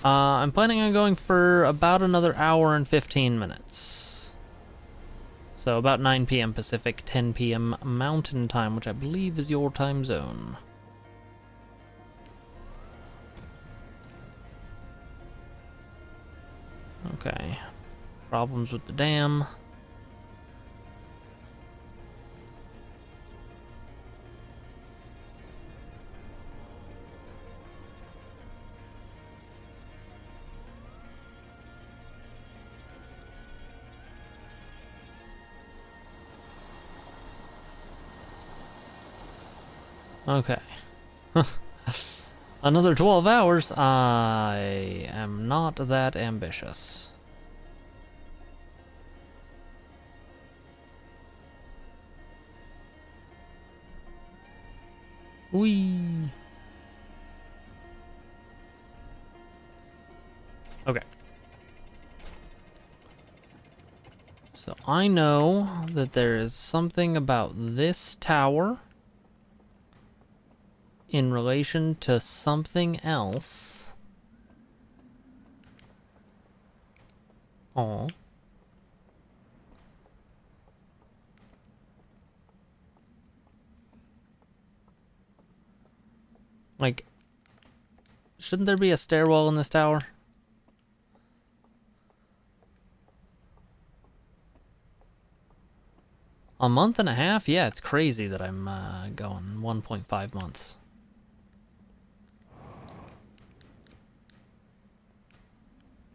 I'm planning on going for about another hour and 15 minutes. So about 9 p.m. Pacific, 10 p.m. Mountain Time, which I believe is your time zone. Okay. Problems with the dam. Okay. Another 12 hours? I am not that ambitious. Whee! Okay. So I know that there is something about this tower in relation to something else. Oh. Like, shouldn't there be a stairwell in this tower? A month and a half? Yeah, it's crazy that I'm going 1.5 months.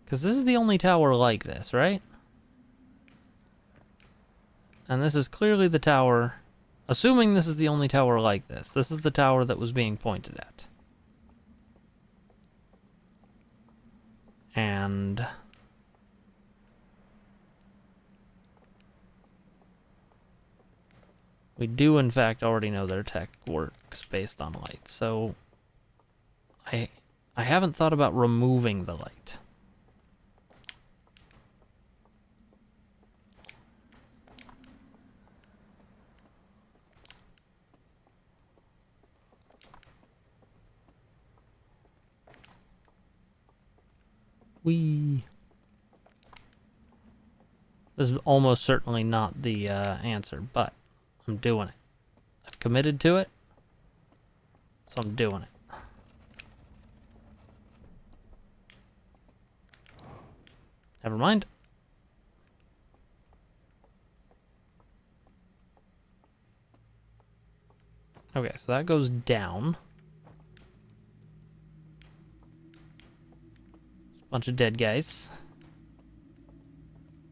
Because this is the only tower like this, right? And this is clearly the tower, assuming this is the only tower like this. This is the tower that was being pointed at. And we do, in fact, already know their tech works based on light. So I haven't thought about removing the light. This is almost certainly not the answer, but I'm doing it. I've committed to it, so I'm doing it. Never mind. Okay, so that goes down. Bunch of dead guys.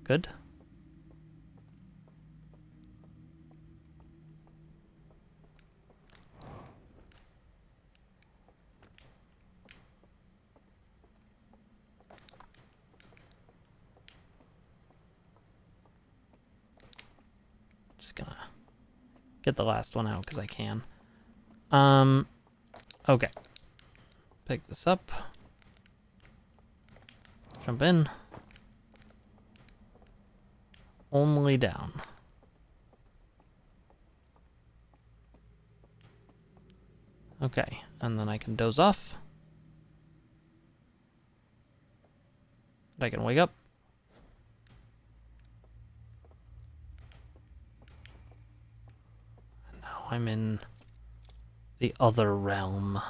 Good. Just gonna get the last one out because I can. Okay. Pick this up. Jump in. Only down. Okay, and then I can doze off. I can wake up. And now I'm in the other realm.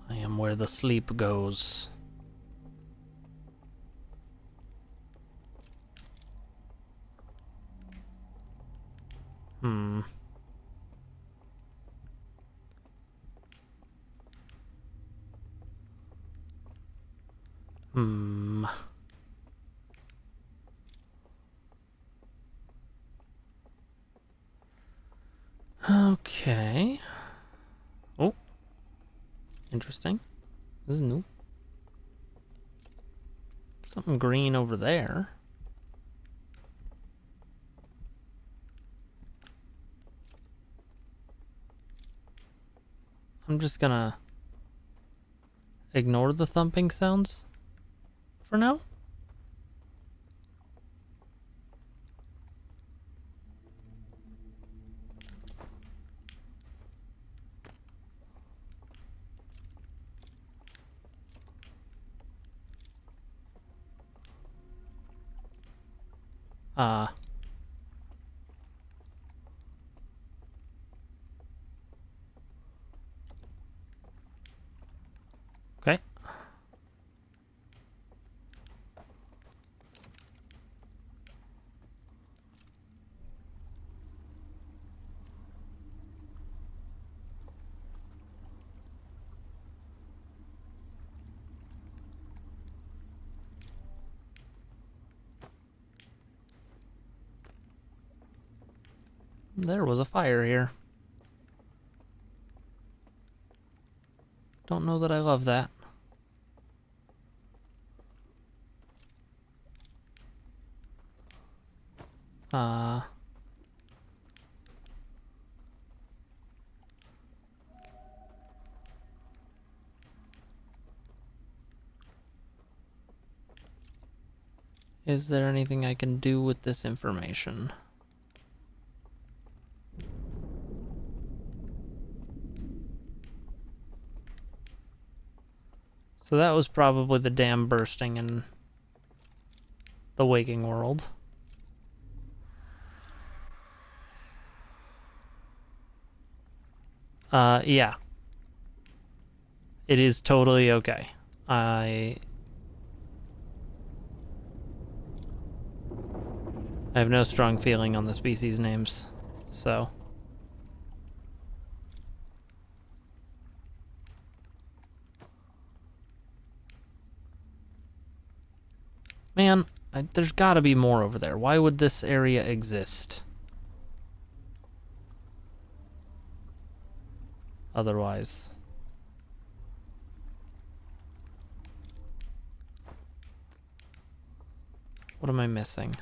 I am where the sleep goes. Hmm. Okay. Oh. Interesting. This is new. Something green over there. I'm just gonna ignore the thumping sounds for now. Okay. There was a fire here. Don't know that I love that. Is there anything I can do with this information? So that was probably the dam bursting in the waking world. Yeah. It is totally okay. I have no strong feeling on the species names, so... Man, there's gotta be more over there. Why would this area exist? Otherwise. What am I missing?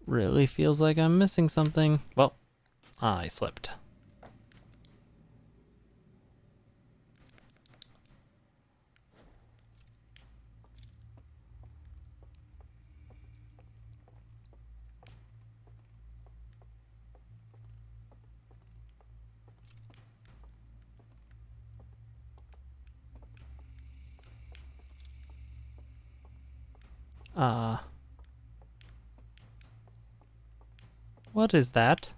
Really feels like I'm missing something. Well, I slipped. What is that?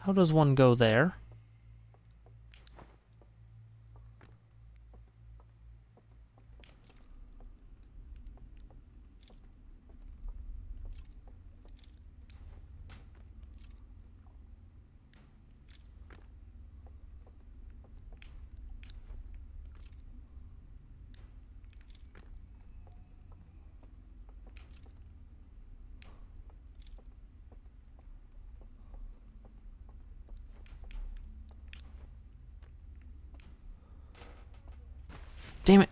How does one go there? Damn it.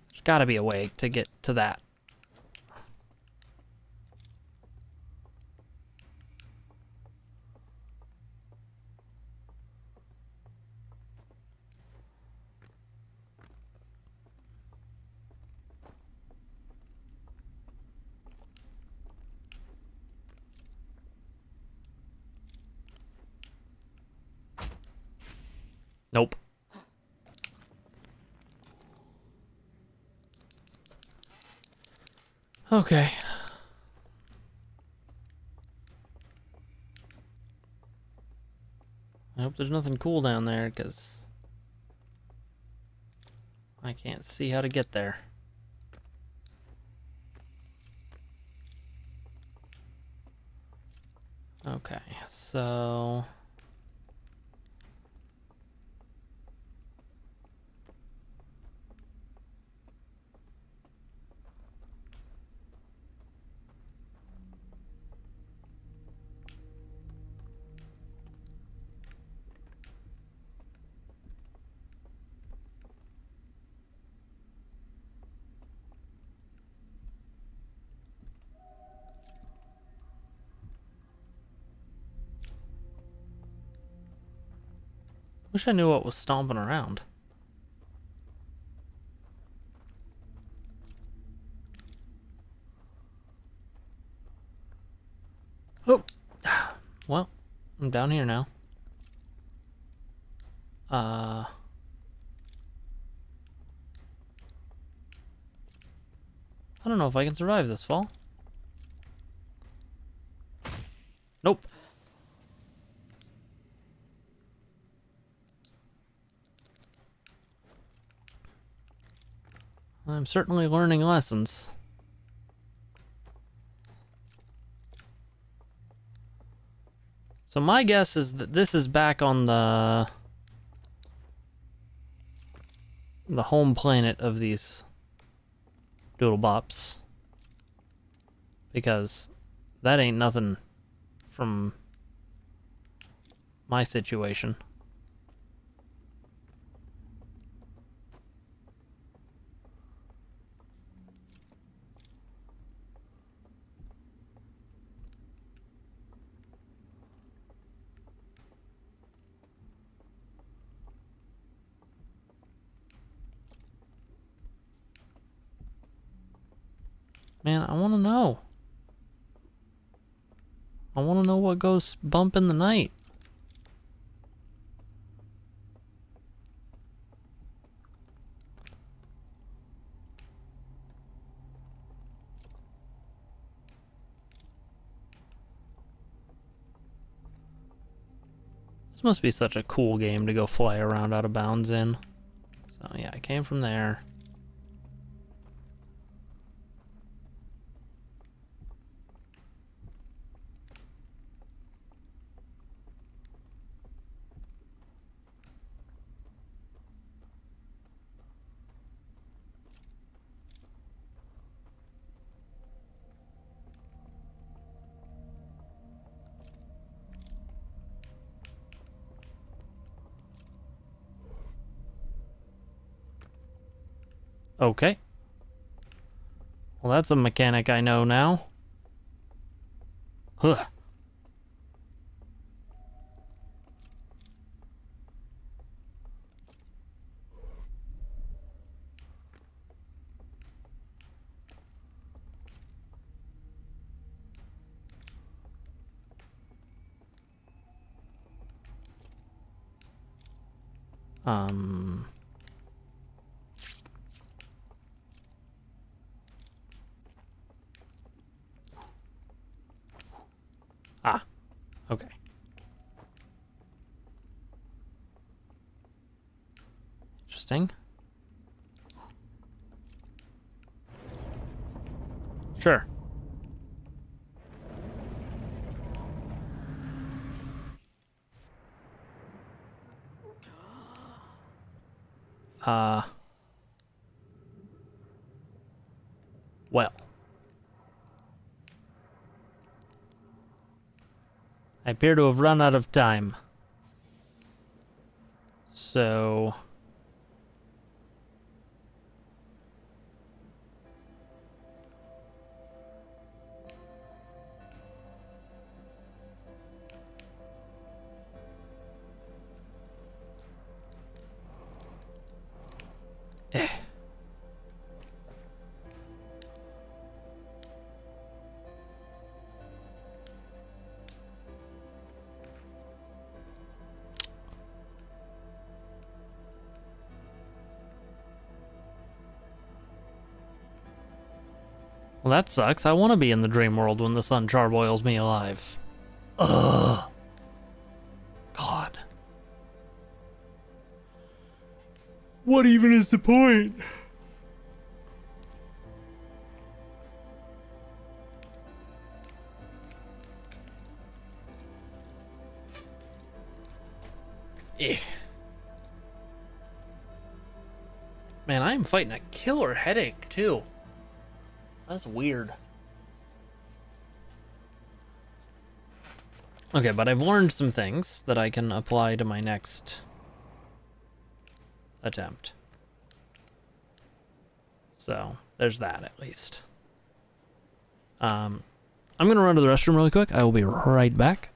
There's gotta be a way to get to that. Nope. Okay. I hope there's nothing cool down there, because I can't see how to get there. Okay, so... Wish I knew what was stomping around. Oh! Well, I'm down here now. I don't know if I can survive this fall. Nope. I'm certainly learning lessons. So my guess is that this is back on the home planet of these Doodlebops. Because that ain't nothing from my situation. Man, I want to know. I want to know what goes bump in the night. This must be such a cool game to go fly around out of bounds in. So yeah, I came from there. Okay. Well, that's a mechanic I know now. Huh. Um... Ah. Okay. Interesting. Sure. Well. I appear to have run out of time. So... Eh. Well, that sucks. I want to be in the dream world when the sun charboils me alive. Ugh. God. What even is the point? Eh. Man, I am fighting a killer headache, too. That's weird. Okay, but I've learned some things that I can apply to my next attempt. So, there's that at least. I'm gonna run to the restroom really quick. I will be right back.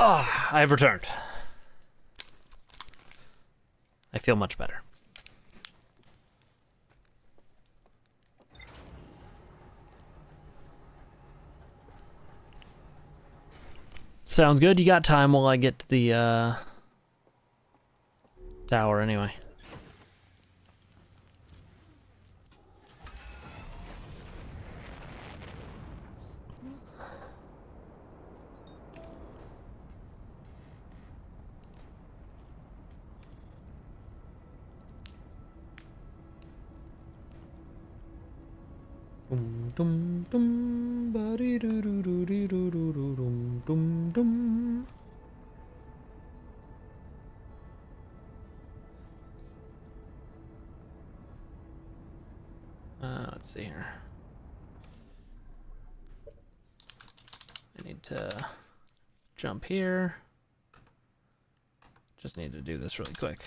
Ah, I've returned. I feel much better. Sounds good. You got time while I get to the tower anyway. Dum dum dum ba dee doo doo doo dee doo doo doo dum dum dum. Let's see here. I need to jump here. Just need to do this really quick.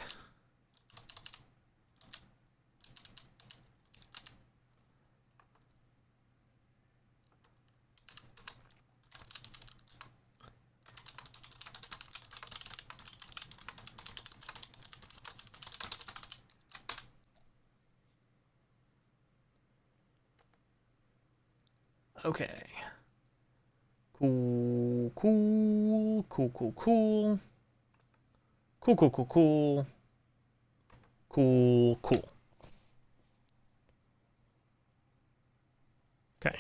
Okay. Cool, cool, cool, cool, cool. Cool, cool, cool, cool. Cool, cool. Okay.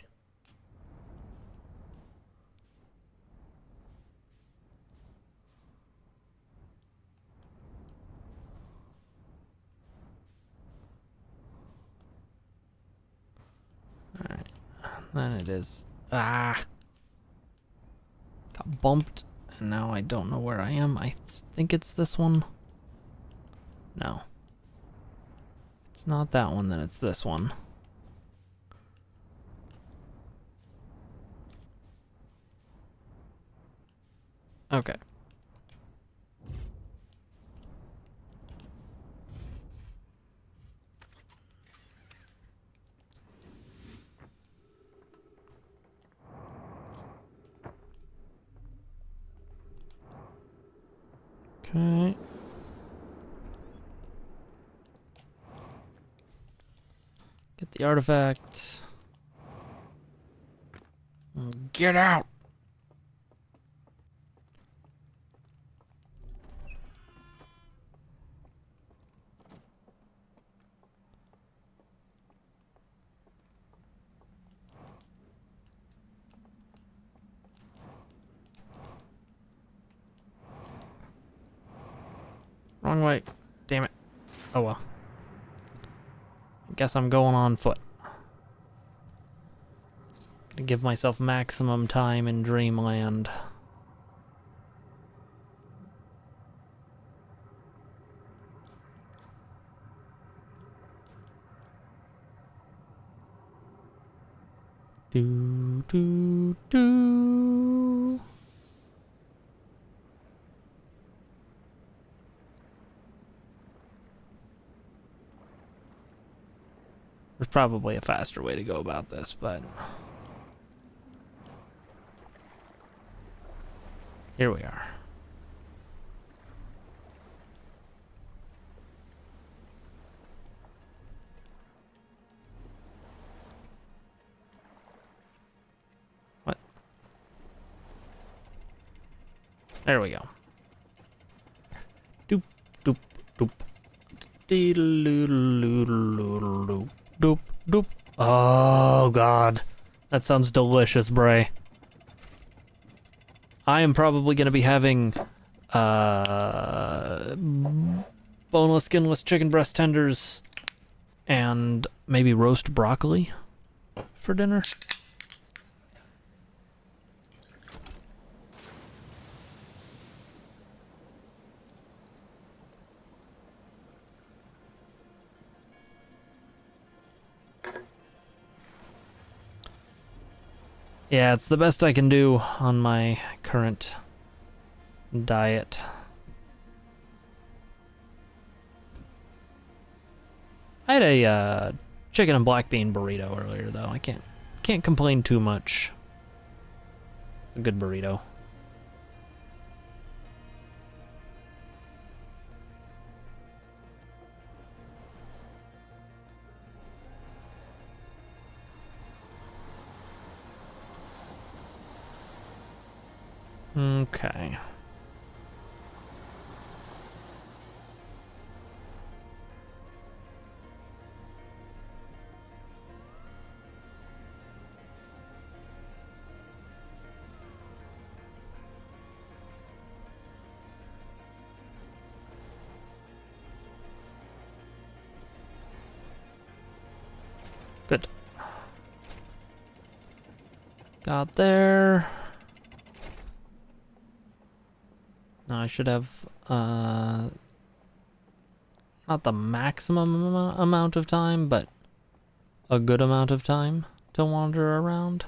Alright. Then it is. Ah! Got bumped, and now I don't know where I am. I think it's this one. No. It's not that one, then it's this one. Okay. Okay. Get the artifact. Get out! Wrong way. Damn it. Oh well. I guess I'm going on foot. Gonna give myself maximum time in Dreamland. Do do do. There's probably a faster way to go about this, but here we are. What? There we go. Doop doop doop. Doop doop doop. Oh god. That sounds delicious, Bray. I am probably going to be having boneless, skinless chicken breast tenders and maybe roast broccoli for dinner. Yeah, it's the best I can do on my current diet. I had a chicken and black bean burrito earlier, though. I can't complain too much. A good burrito. Okay. Good. Got there. Now I should have, not the maximum amount of time, but a good amount of time to wander around.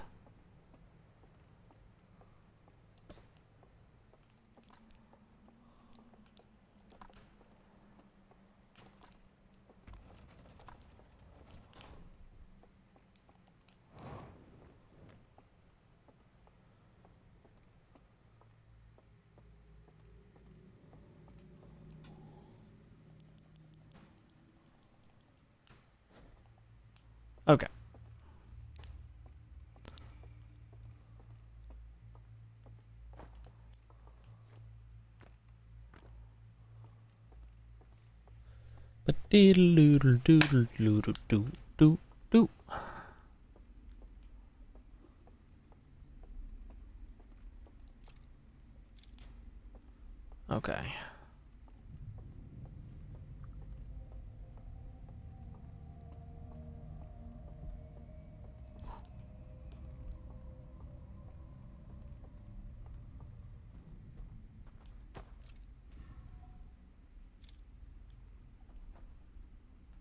Okay. Ba-dee-doodle-doodle-doodle-doo-doo-doo. Okay.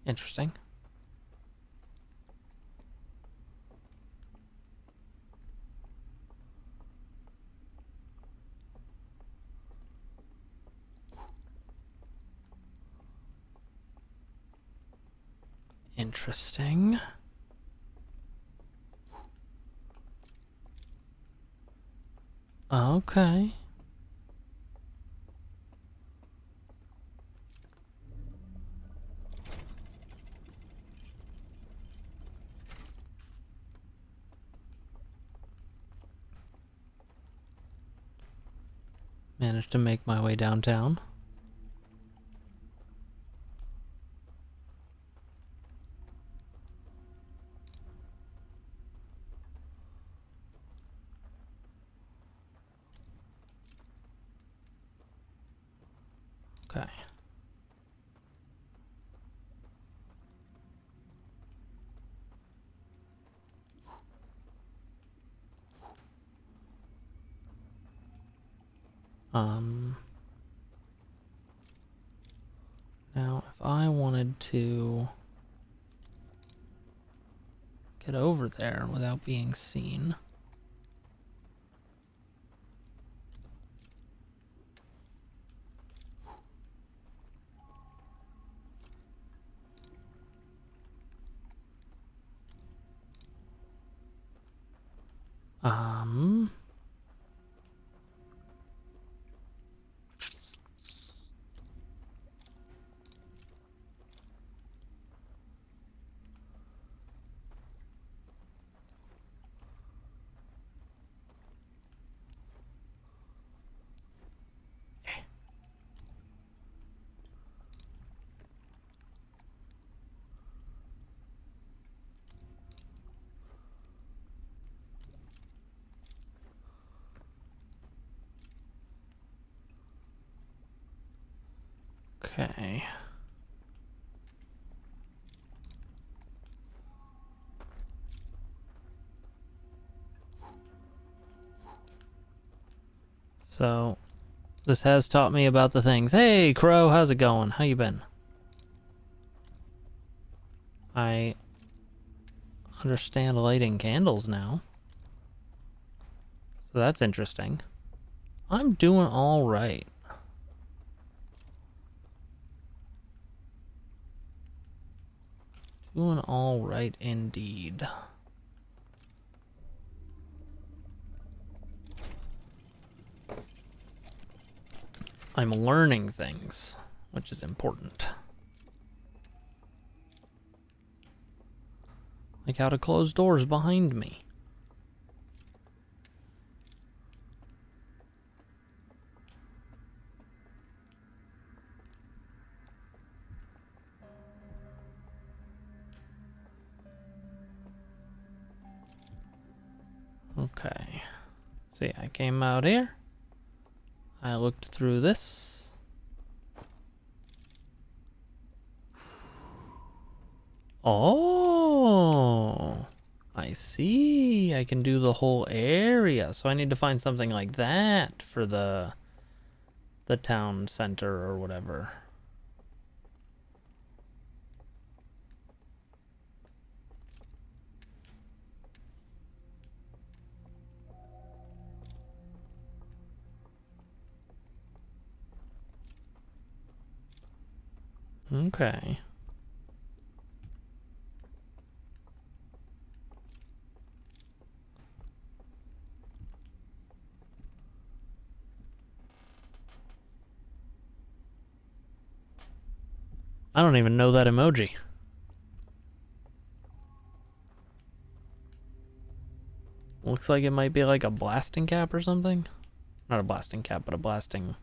Interesting. Interesting. Okay. Managed to make my way downtown. Okay. Now if I wanted to get over there without being seen. Um, okay. So, this has taught me about the things. Hey, Crow, how's it going? How you been? I understand lighting candles now. So that's interesting. I'm doing all right. Doing all right indeed. I'm learning things, which is important. Like how to close doors behind me. Okay. See, I came out here. I looked through this. Oh, I see. I can do the whole area. So I need to find something like that for the town center or whatever. Okay. I don't even know that emoji. Looks like it might be like a blasting cap or something. Not a blasting cap, but a blasting...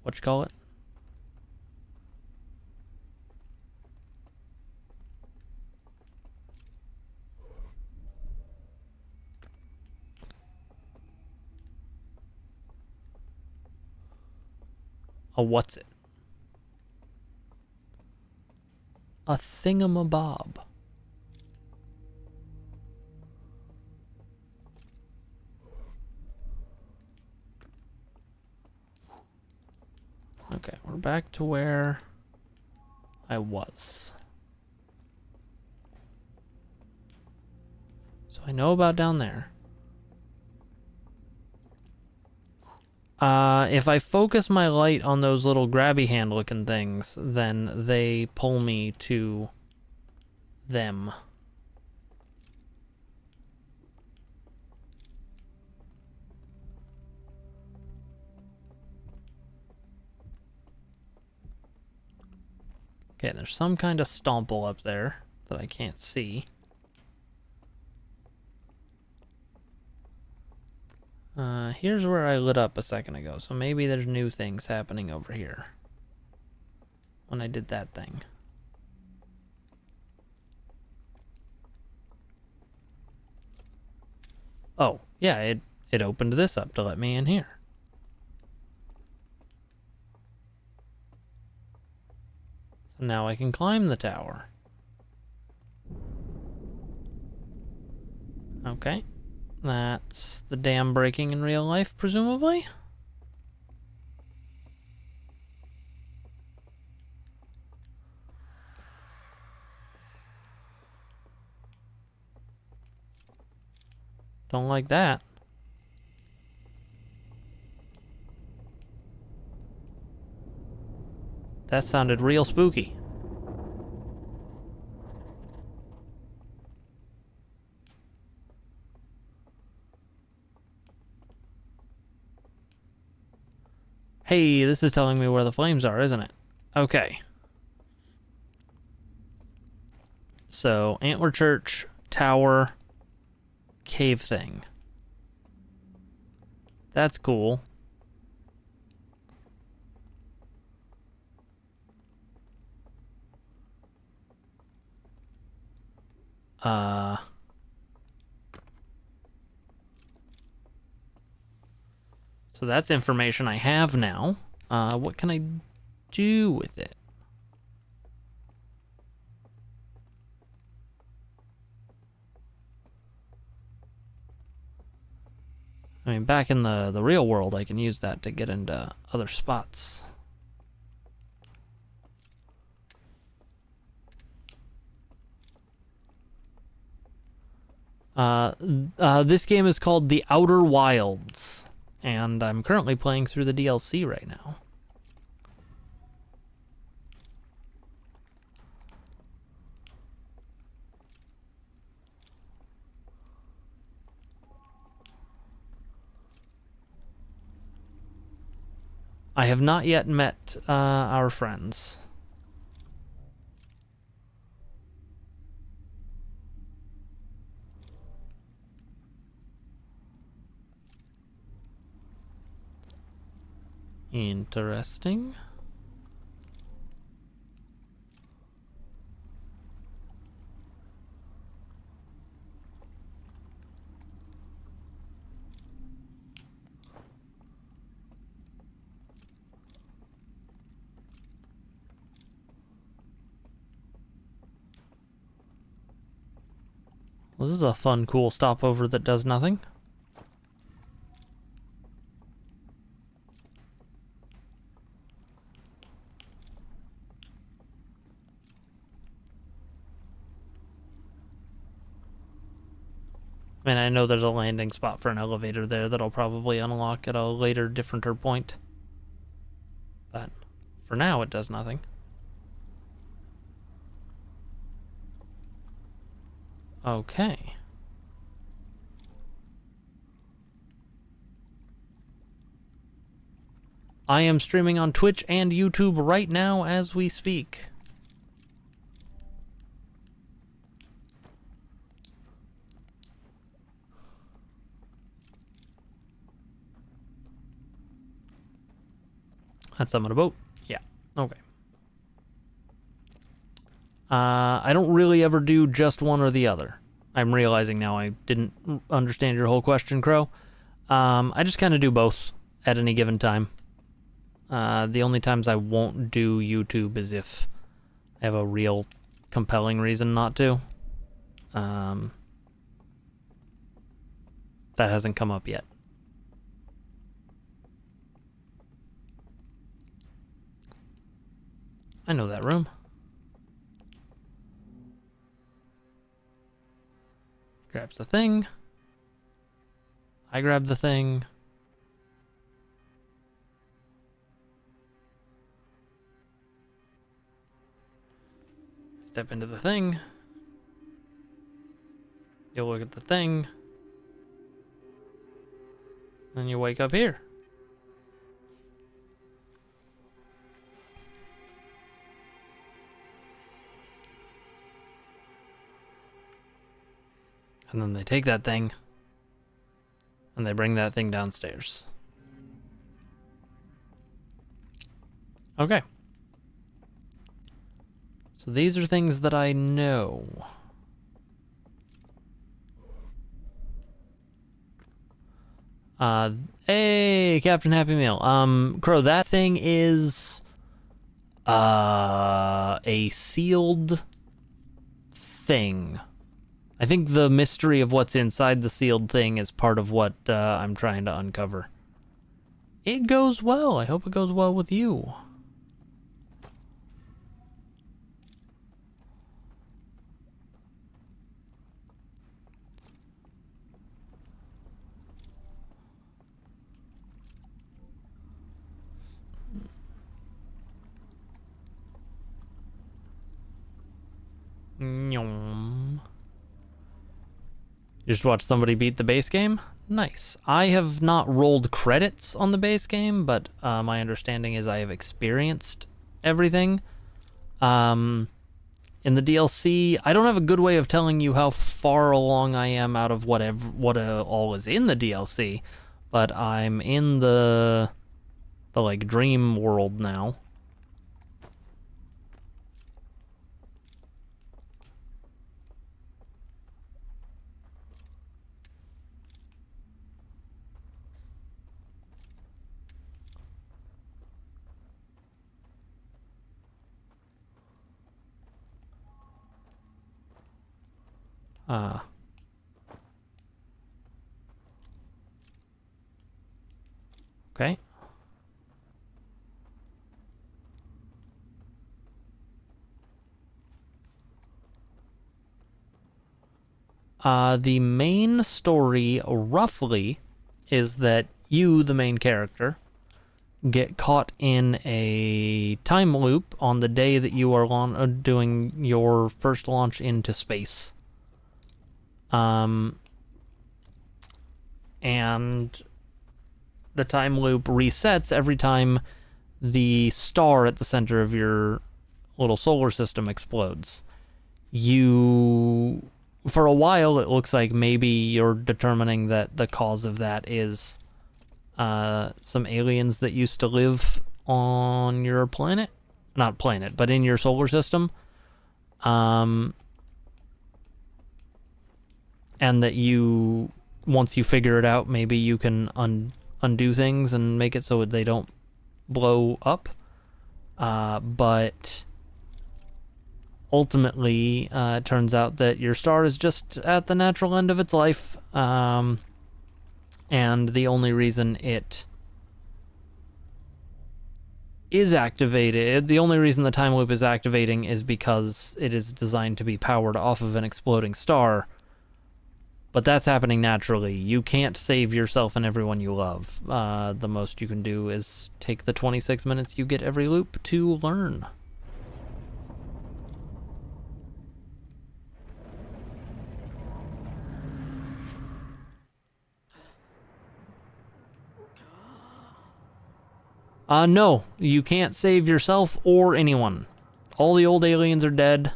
what you call it? A what's it? A thingamabob. Okay, we're back to where I was. So I know about down there. If I focus my light on those little grabby hand looking things, then they pull me to them. Okay, there's some kind of stomple up there that I can't see. Here's where I lit up a second ago, so maybe there's new things happening over here when I did that thing. Oh, yeah, it opened this up to let me in here. So now I can climb the tower. Okay. That's the dam breaking in real life, presumably? Don't like that. That sounded real spooky. Hey, this is telling me where the flames are, isn't it? Okay. So, Antler Church, Tower, cave thing. That's cool. So that's information I have now. What can I do with it? I mean, back in the real world, I can use that to get into other spots. This game is called The Outer Wilds, and I'm currently playing through the DLC right now. I have not yet met our friends. Interesting. Well, this is a fun, cool stopover that does nothing. I mean, I know there's a landing spot for an elevator there that I'll probably unlock at a later, differenter point. But for now, it does nothing. Okay. I am streaming on Twitch and YouTube right now as we speak. That's summon a boat. Yeah. Okay. I don't really ever do just one or the other. I'm realizing now I didn't understand your whole question, Crow. I just kind of do both at any given time. The only times I won't do YouTube is if I have a real compelling reason not to. That hasn't come up yet. I know that room. Grabs the thing. I grab the thing. Step into the thing. You look at the thing. Then you wake up here. And then they take that thing, and they bring that thing downstairs. Okay. So these are things that I know. Hey, Captain Happy Meal. Crow, that thing is a sealed thing. I think the mystery of what's inside the sealed thing is part of what I'm trying to uncover. It goes well. I hope it goes well with you. Nyom. You just watched somebody beat the base game? Nice. I have not rolled credits on the base game, but my understanding is I have experienced everything. In the DLC, I don't have a good way of telling you how far along I am out of what all is in the DLC, but I'm in the like dream world now. Okay. The main story, roughly, is that you, the main character, get caught in a time loop on the day that you are doing your first launch into space. And the time loop resets every time the star at the center of your little solar system explodes. For a while, it looks like maybe you're determining that the cause of that is some aliens that used to live on your planet. Not planet, but in your solar system. And that once you figure it out, maybe you can undo things and make it so they don't blow up. But ultimately, it turns out that your star is just at the natural end of its life, and the only reason it is activated, the only reason the time loop is activating is because it is designed to be powered off of an exploding star. But that's happening naturally. You can't save yourself and everyone you love. The most you can do is take the 26 minutes you get every loop to learn. No, you can't save yourself or anyone. All the old aliens are dead.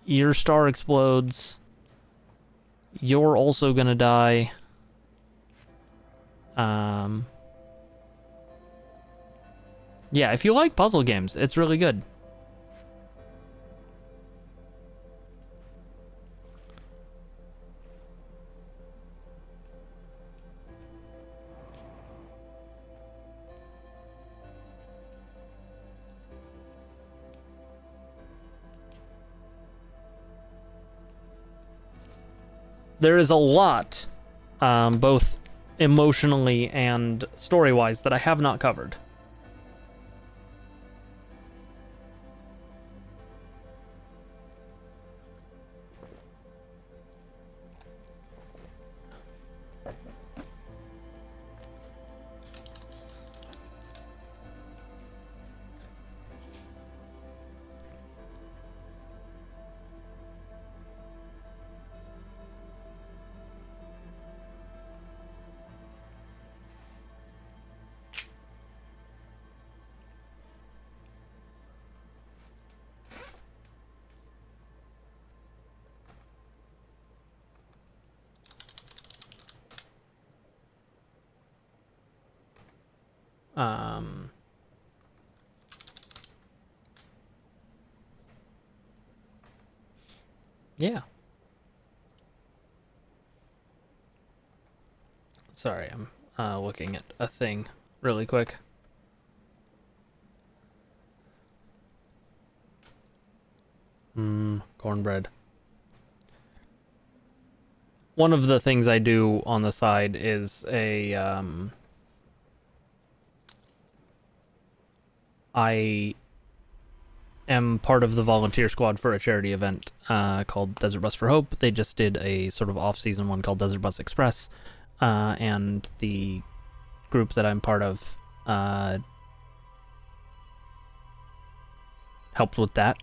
Your star explodes. You're also gonna die. Yeah, if you like puzzle games, it's really good. There is a lot, both emotionally and story-wise, that I have not covered. Yeah. Sorry, I'm looking at a thing really quick. Cornbread. One of the things I do on the side is I am part of the volunteer squad for a charity event called Desert Bus for Hope. They just did a sort of off-season one called Desert Bus Express, and the group that I'm part of helped with that.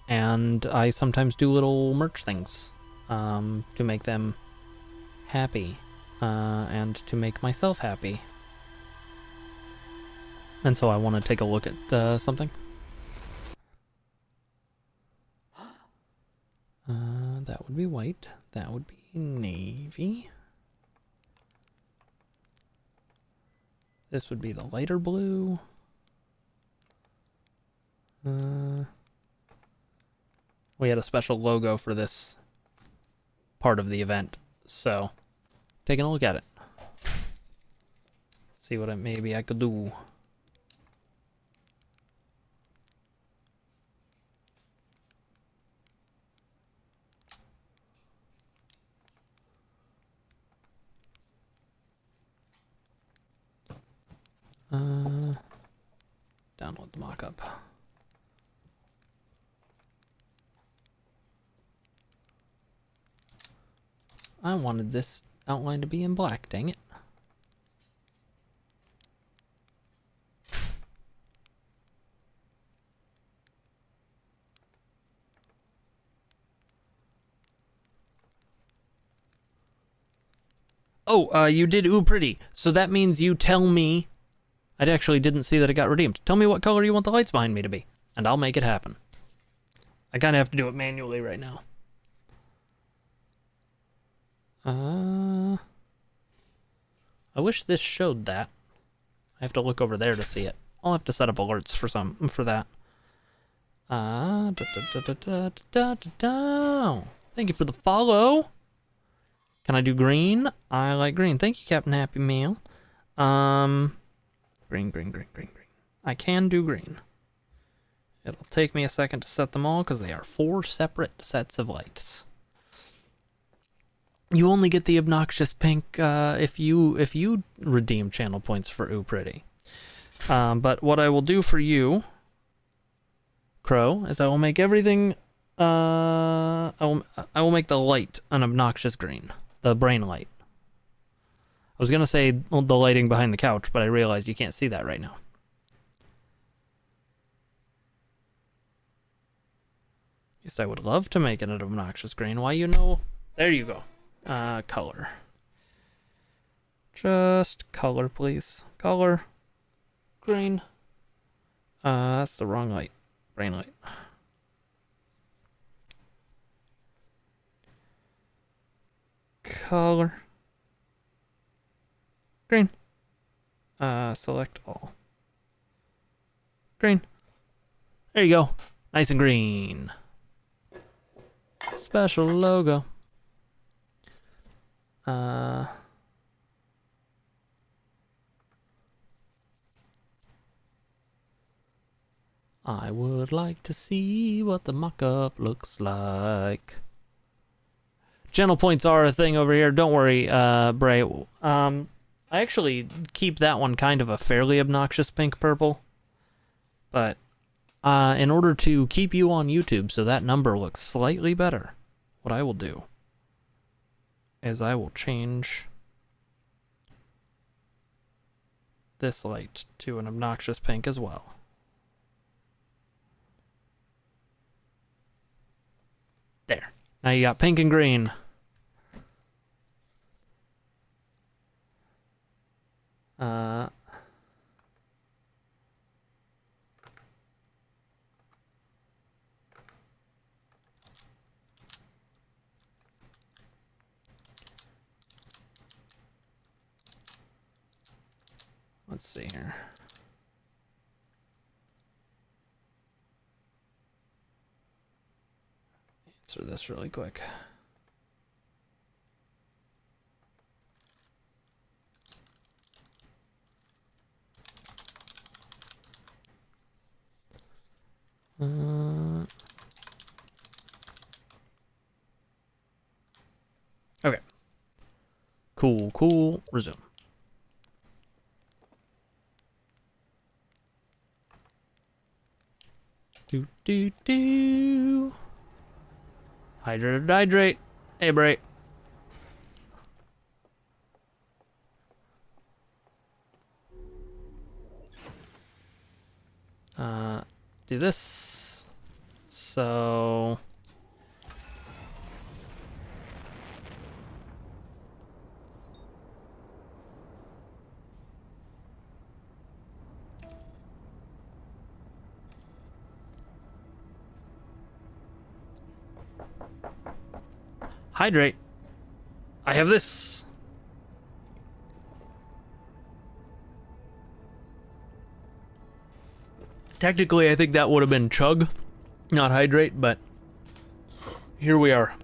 And I sometimes do little merch things to make them happy and to make myself happy. And so I want to take a look at something. That would be white. That would be navy. This would be the lighter blue. We had a special logo for this part of the event, so taking a look at it. See what maybe I could do. Download the mockup. I wanted this outline to be in black, dang it. Oh, you did ooh pretty. So that means you tell me. I actually didn't see that it got redeemed. Tell me what color you want the lights behind me to be, and I'll make it happen. I kind of have to do it manually right now. I wish this showed that. I have to look over there to see it. I'll have to set up alerts for that. Thank you for the follow. Can I do green? I like green. Thank you, Captain Happy Meal. Green, green, green, green, green. I can do green. It'll take me a second to set them all because they are 4 separate sets of lights. You only get the obnoxious pink if you redeem channel points for Ooh Pretty. But what I will do for you, Crow, is I will make everything. I will make the light an obnoxious green, the brain light. I was gonna say the lighting behind the couch, but I realized you can't see that right now. At least I would love to make it an obnoxious green. Why, you know? There you go. Color. Just color, please. Color. Green. That's the wrong light. Brain light. Color. Green. Select all. Green. There you go. Nice and green. Special logo. I would like to see what the mock-up looks like. Channel points are a thing over here. Don't worry, Bray. I actually keep that one kind of a fairly obnoxious pink purple. But in order to keep you on YouTube so that number looks slightly better, what I will do is I will change this light to an obnoxious pink as well. There. Now you got pink and green. Let's see here. Answer this really quick. Okay. Cool. Resume. Do. Hydrate or dihydrate. Hey, Bray. Do this. So... hydrate. I have this. Technically, I think that would have been chug, not hydrate, but here we are.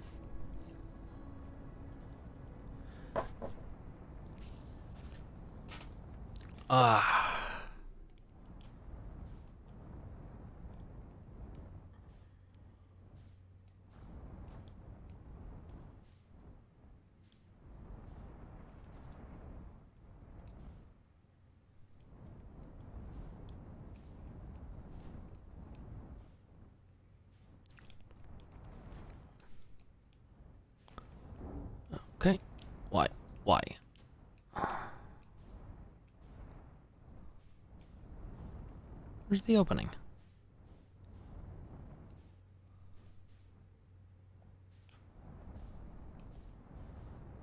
Okay. Why? Where's the opening?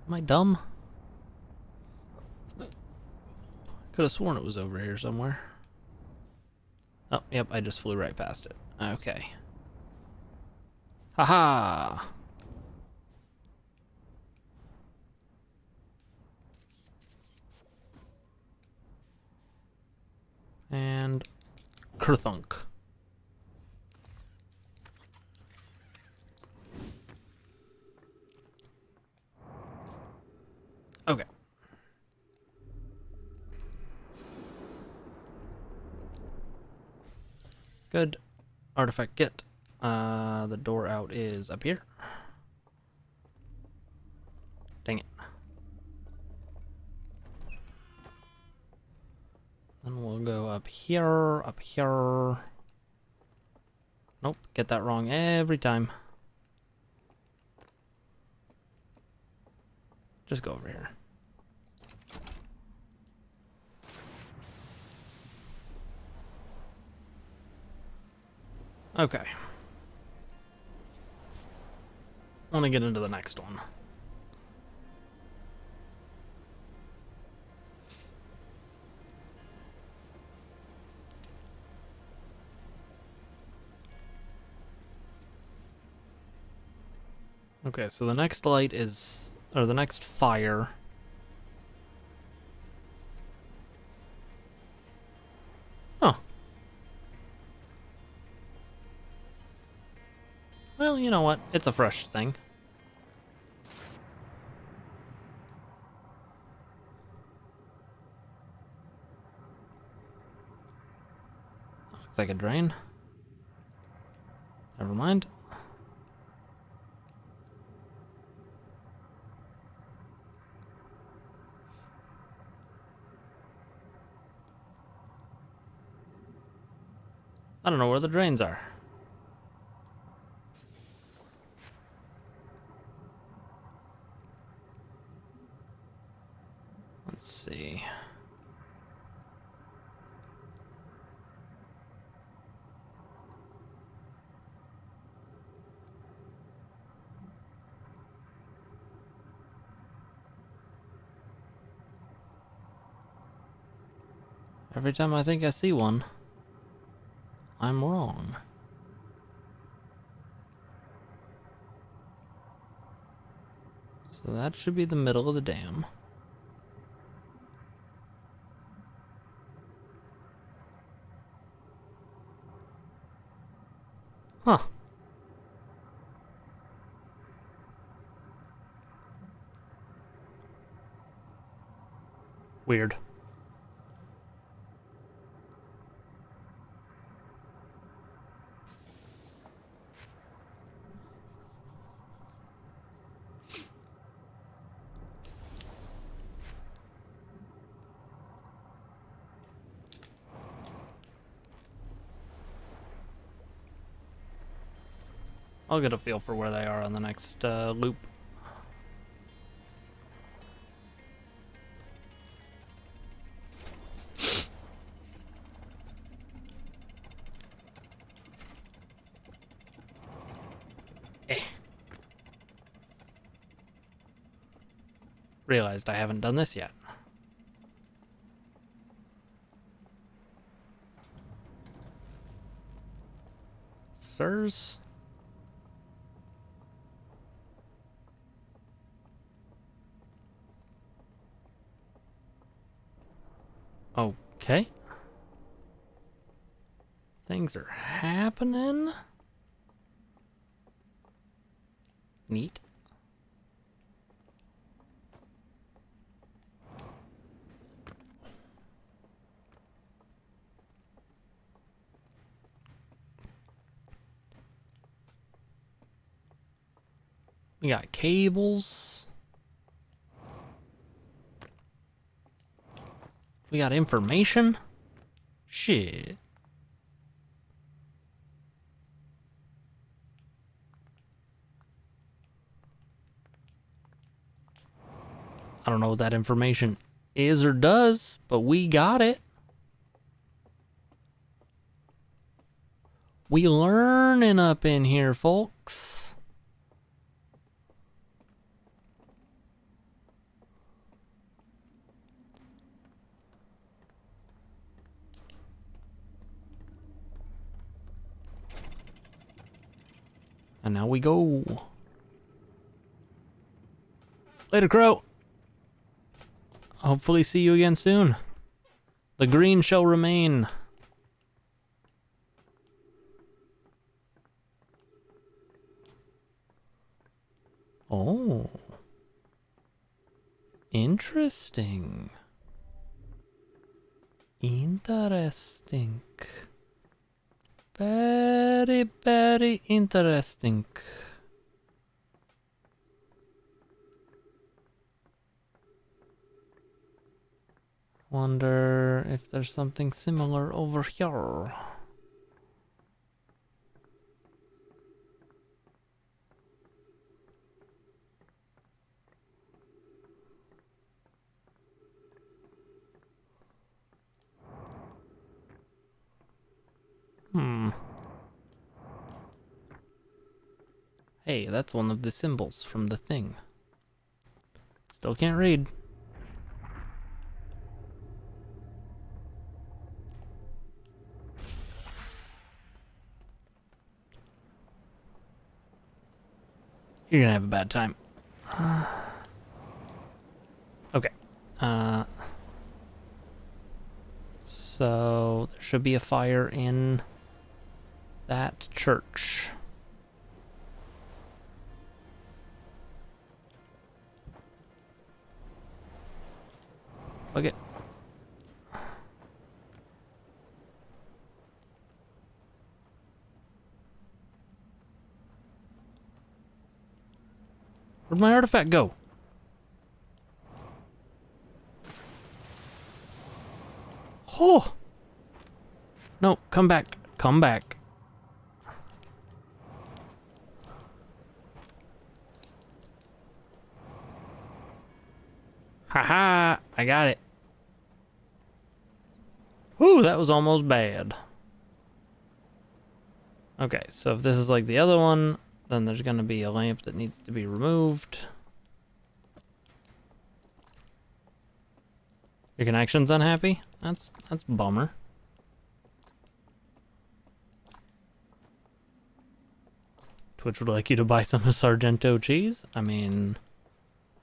Am I dumb? Could have sworn it was over here somewhere. Oh, yep, I just flew right past it. Okay. Haha! And kerthunk. Okay. Good. Artifact get. The door out is up here. Dang it. Then we'll go up here, up here. Nope, get that wrong every time. Just go over here. Okay. I want to get into the next one. Okay, so the next light is, or the next fire. Oh. Well, you know what? It's a fresh thing. Looks like a drain. Never mind. I don't know where the drains are. Let's see. Every time I think I see one, I'm wrong. So that should be the middle of the dam. Huh. Weird. I'll get a feel for where they are on the next loop. Realized I haven't done this yet. Sirs? Okay. Things are happening. Neat. We got cables. We got information. Shit. I don't know what that information is or does, but we got it. We learning up in here, folks. And now we go. Later, Crow. Hopefully see you again soon. The green shall remain. Oh. Interesting. Interesting. Very, very interesting. Wonder if there's something similar over here. Hey, that's one of the symbols from the thing. Still can't read. You're gonna have a bad time. Okay. So there should be a fire in that church. Okay. Where'd my artifact go? Oh! No, come back. Come back. Haha! I got it. Whew, that was almost bad. Okay, so if this is like the other one, then there's gonna be a lamp that needs to be removed. Your connection's unhappy? That's a bummer. Twitch would like you to buy some Sargento cheese. I mean,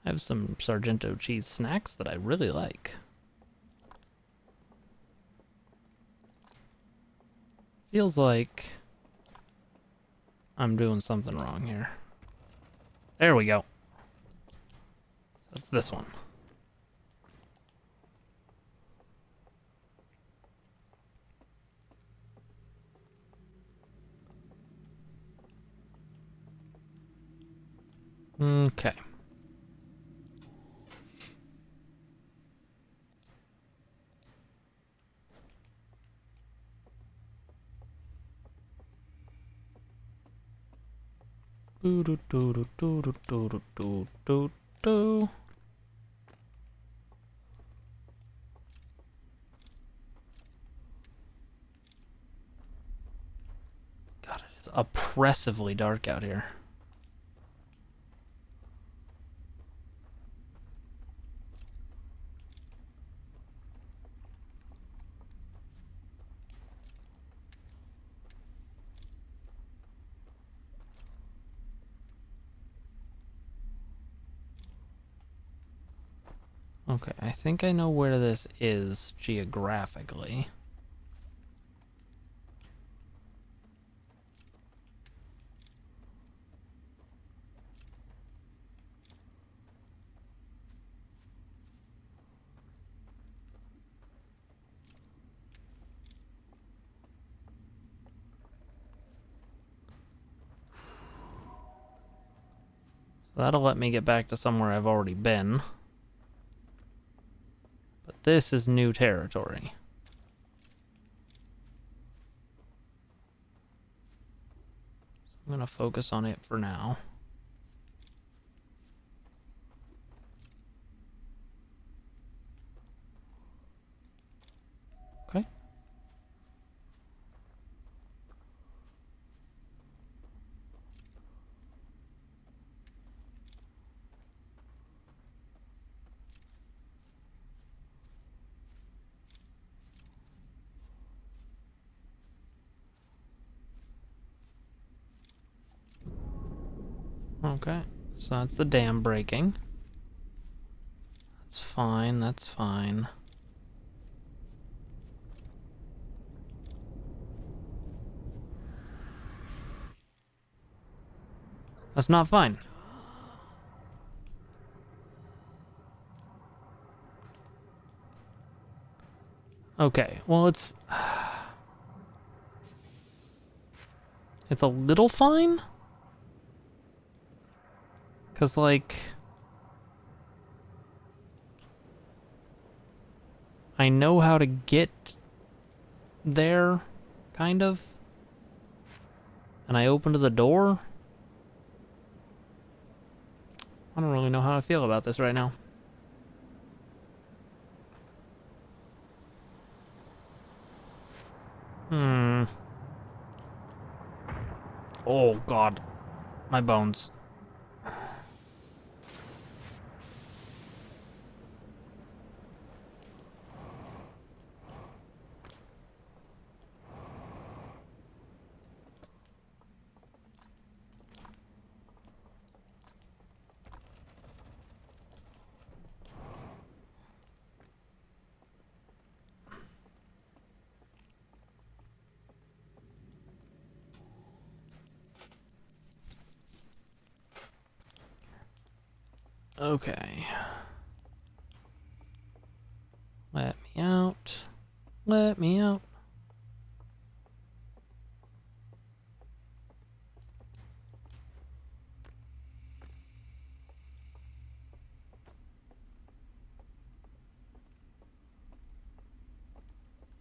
I have some Sargento cheese snacks that I really like. Feels like I'm doing something wrong here. There we go. That's this one. Okay. Do do do do do do do do do. God, it is oppressively dark out here. Okay, I think I know where this is geographically. So that'll let me get back to somewhere I've already been. But this is new territory. I'm gonna focus on it for now. Okay. Okay, so that's the dam breaking. That's fine, that's fine. That's not fine. Okay, well it's... It's a little fine? Because, like... I know how to get there, kind of. And I opened the door. I don't really know how I feel about this right now. Oh, God. My bones. Okay. Let me out. Let me out.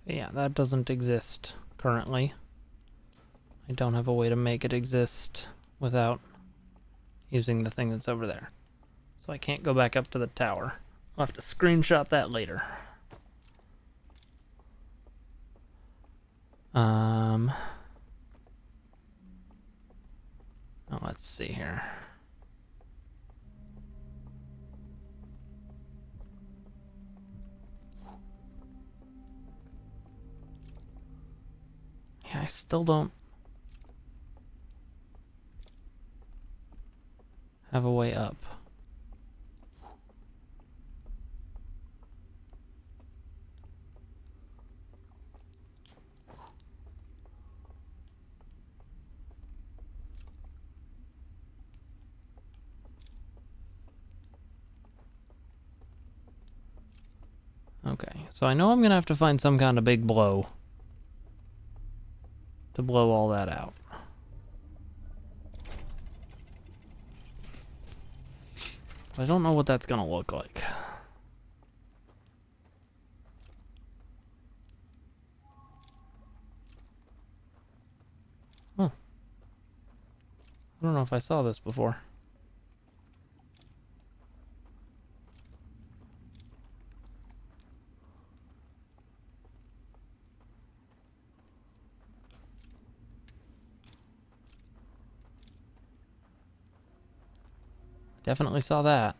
Yeah, that doesn't exist currently. I don't have a way to make it exist without using the thing that's over there. So I can't go back up to the tower. I'll have to screenshot that later. Oh, let's see here. Yeah, I still don't have a way up. Okay, so I know I'm gonna have to find some kind of big blow to blow all that out. But I don't know what that's gonna look like. Huh. I don't know if I saw this before. Definitely saw that.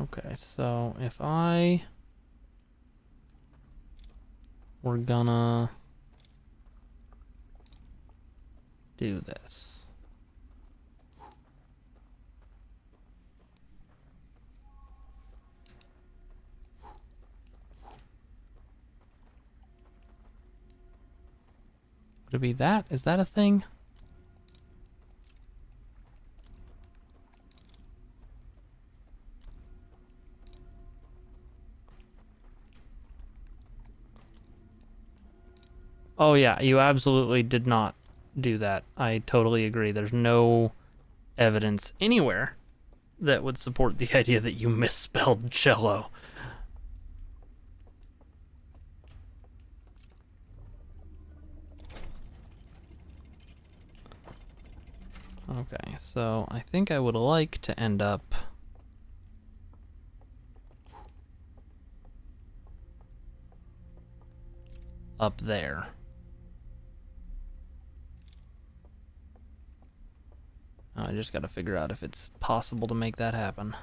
Okay, so if I were gonna do this. Would it be that? Is that a thing? Oh yeah, you absolutely did not do that. I totally agree. There's no evidence anywhere that would support the idea that you misspelled cello. Okay, so I think I would like to end up up there. I just gotta figure out if it's possible to make that happen.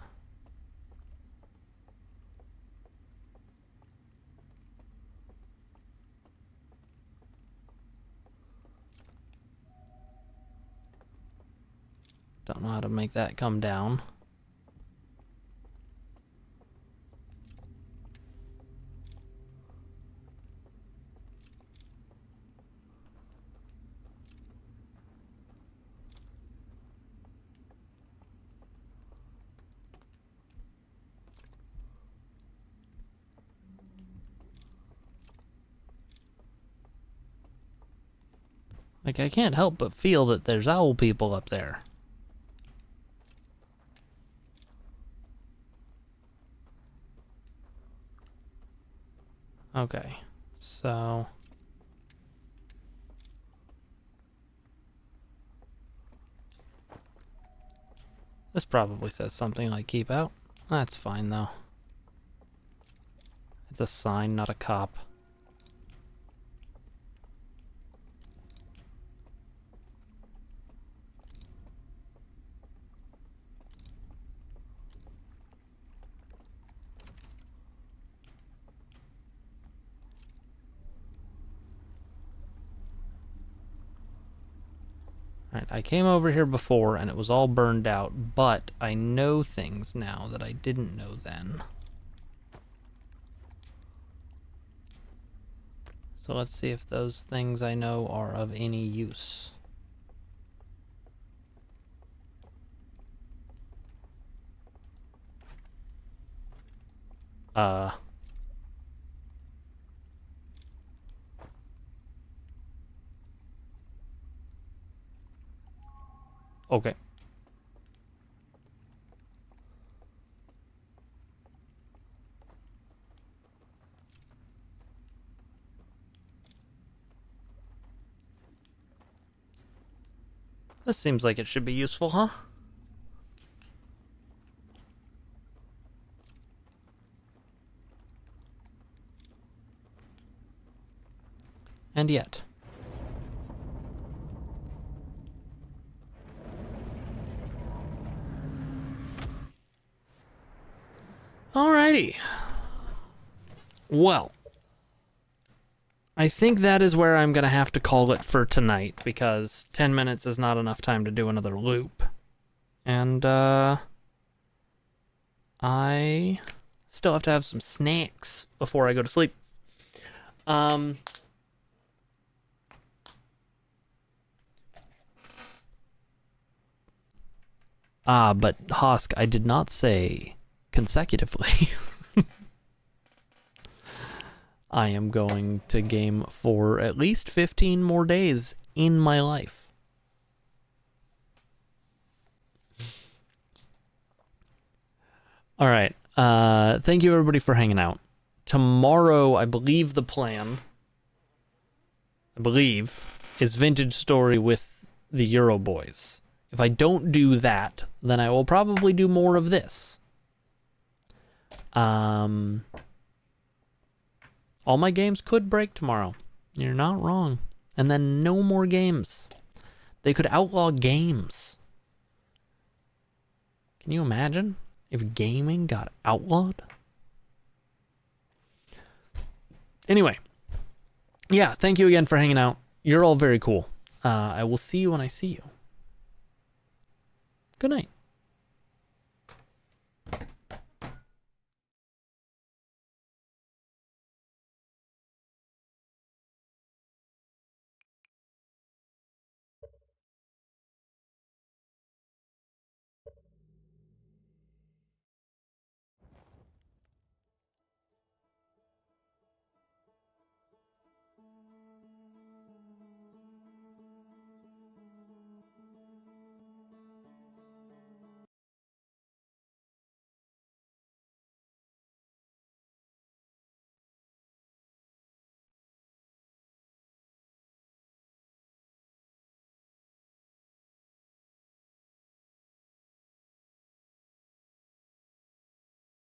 Don't know how to make that come down. Like, I can't help but feel that there's owl people up there. Okay, so... This probably says something like keep out. That's fine, though. It's a sign, not a cop. Alright, I came over here before and it was all burned out, but I know things now that I didn't know then. So let's see if those things I know are of any use. Okay. This seems like it should be useful, huh? And yet. Alrighty. Well, I think that is where I'm going to have to call it for tonight, because 10 minutes is not enough time to do another loop. And, I still have to have some snacks before I go to sleep. But Hosk, I did not say consecutively. I am going to game for at least 15 more days in my life. All right. Thank you, everybody, for hanging out. Tomorrow, I believe the plan, is Vintage Story with the Euro Boys. If I don't do that, then I will probably do more of this. All my games could break tomorrow. You're not wrong. And then no more games. They could outlaw games. Can you imagine if gaming got outlawed? Anyway. Yeah, thank you again for hanging out. You're all very cool. I will see you when I see you. Good night.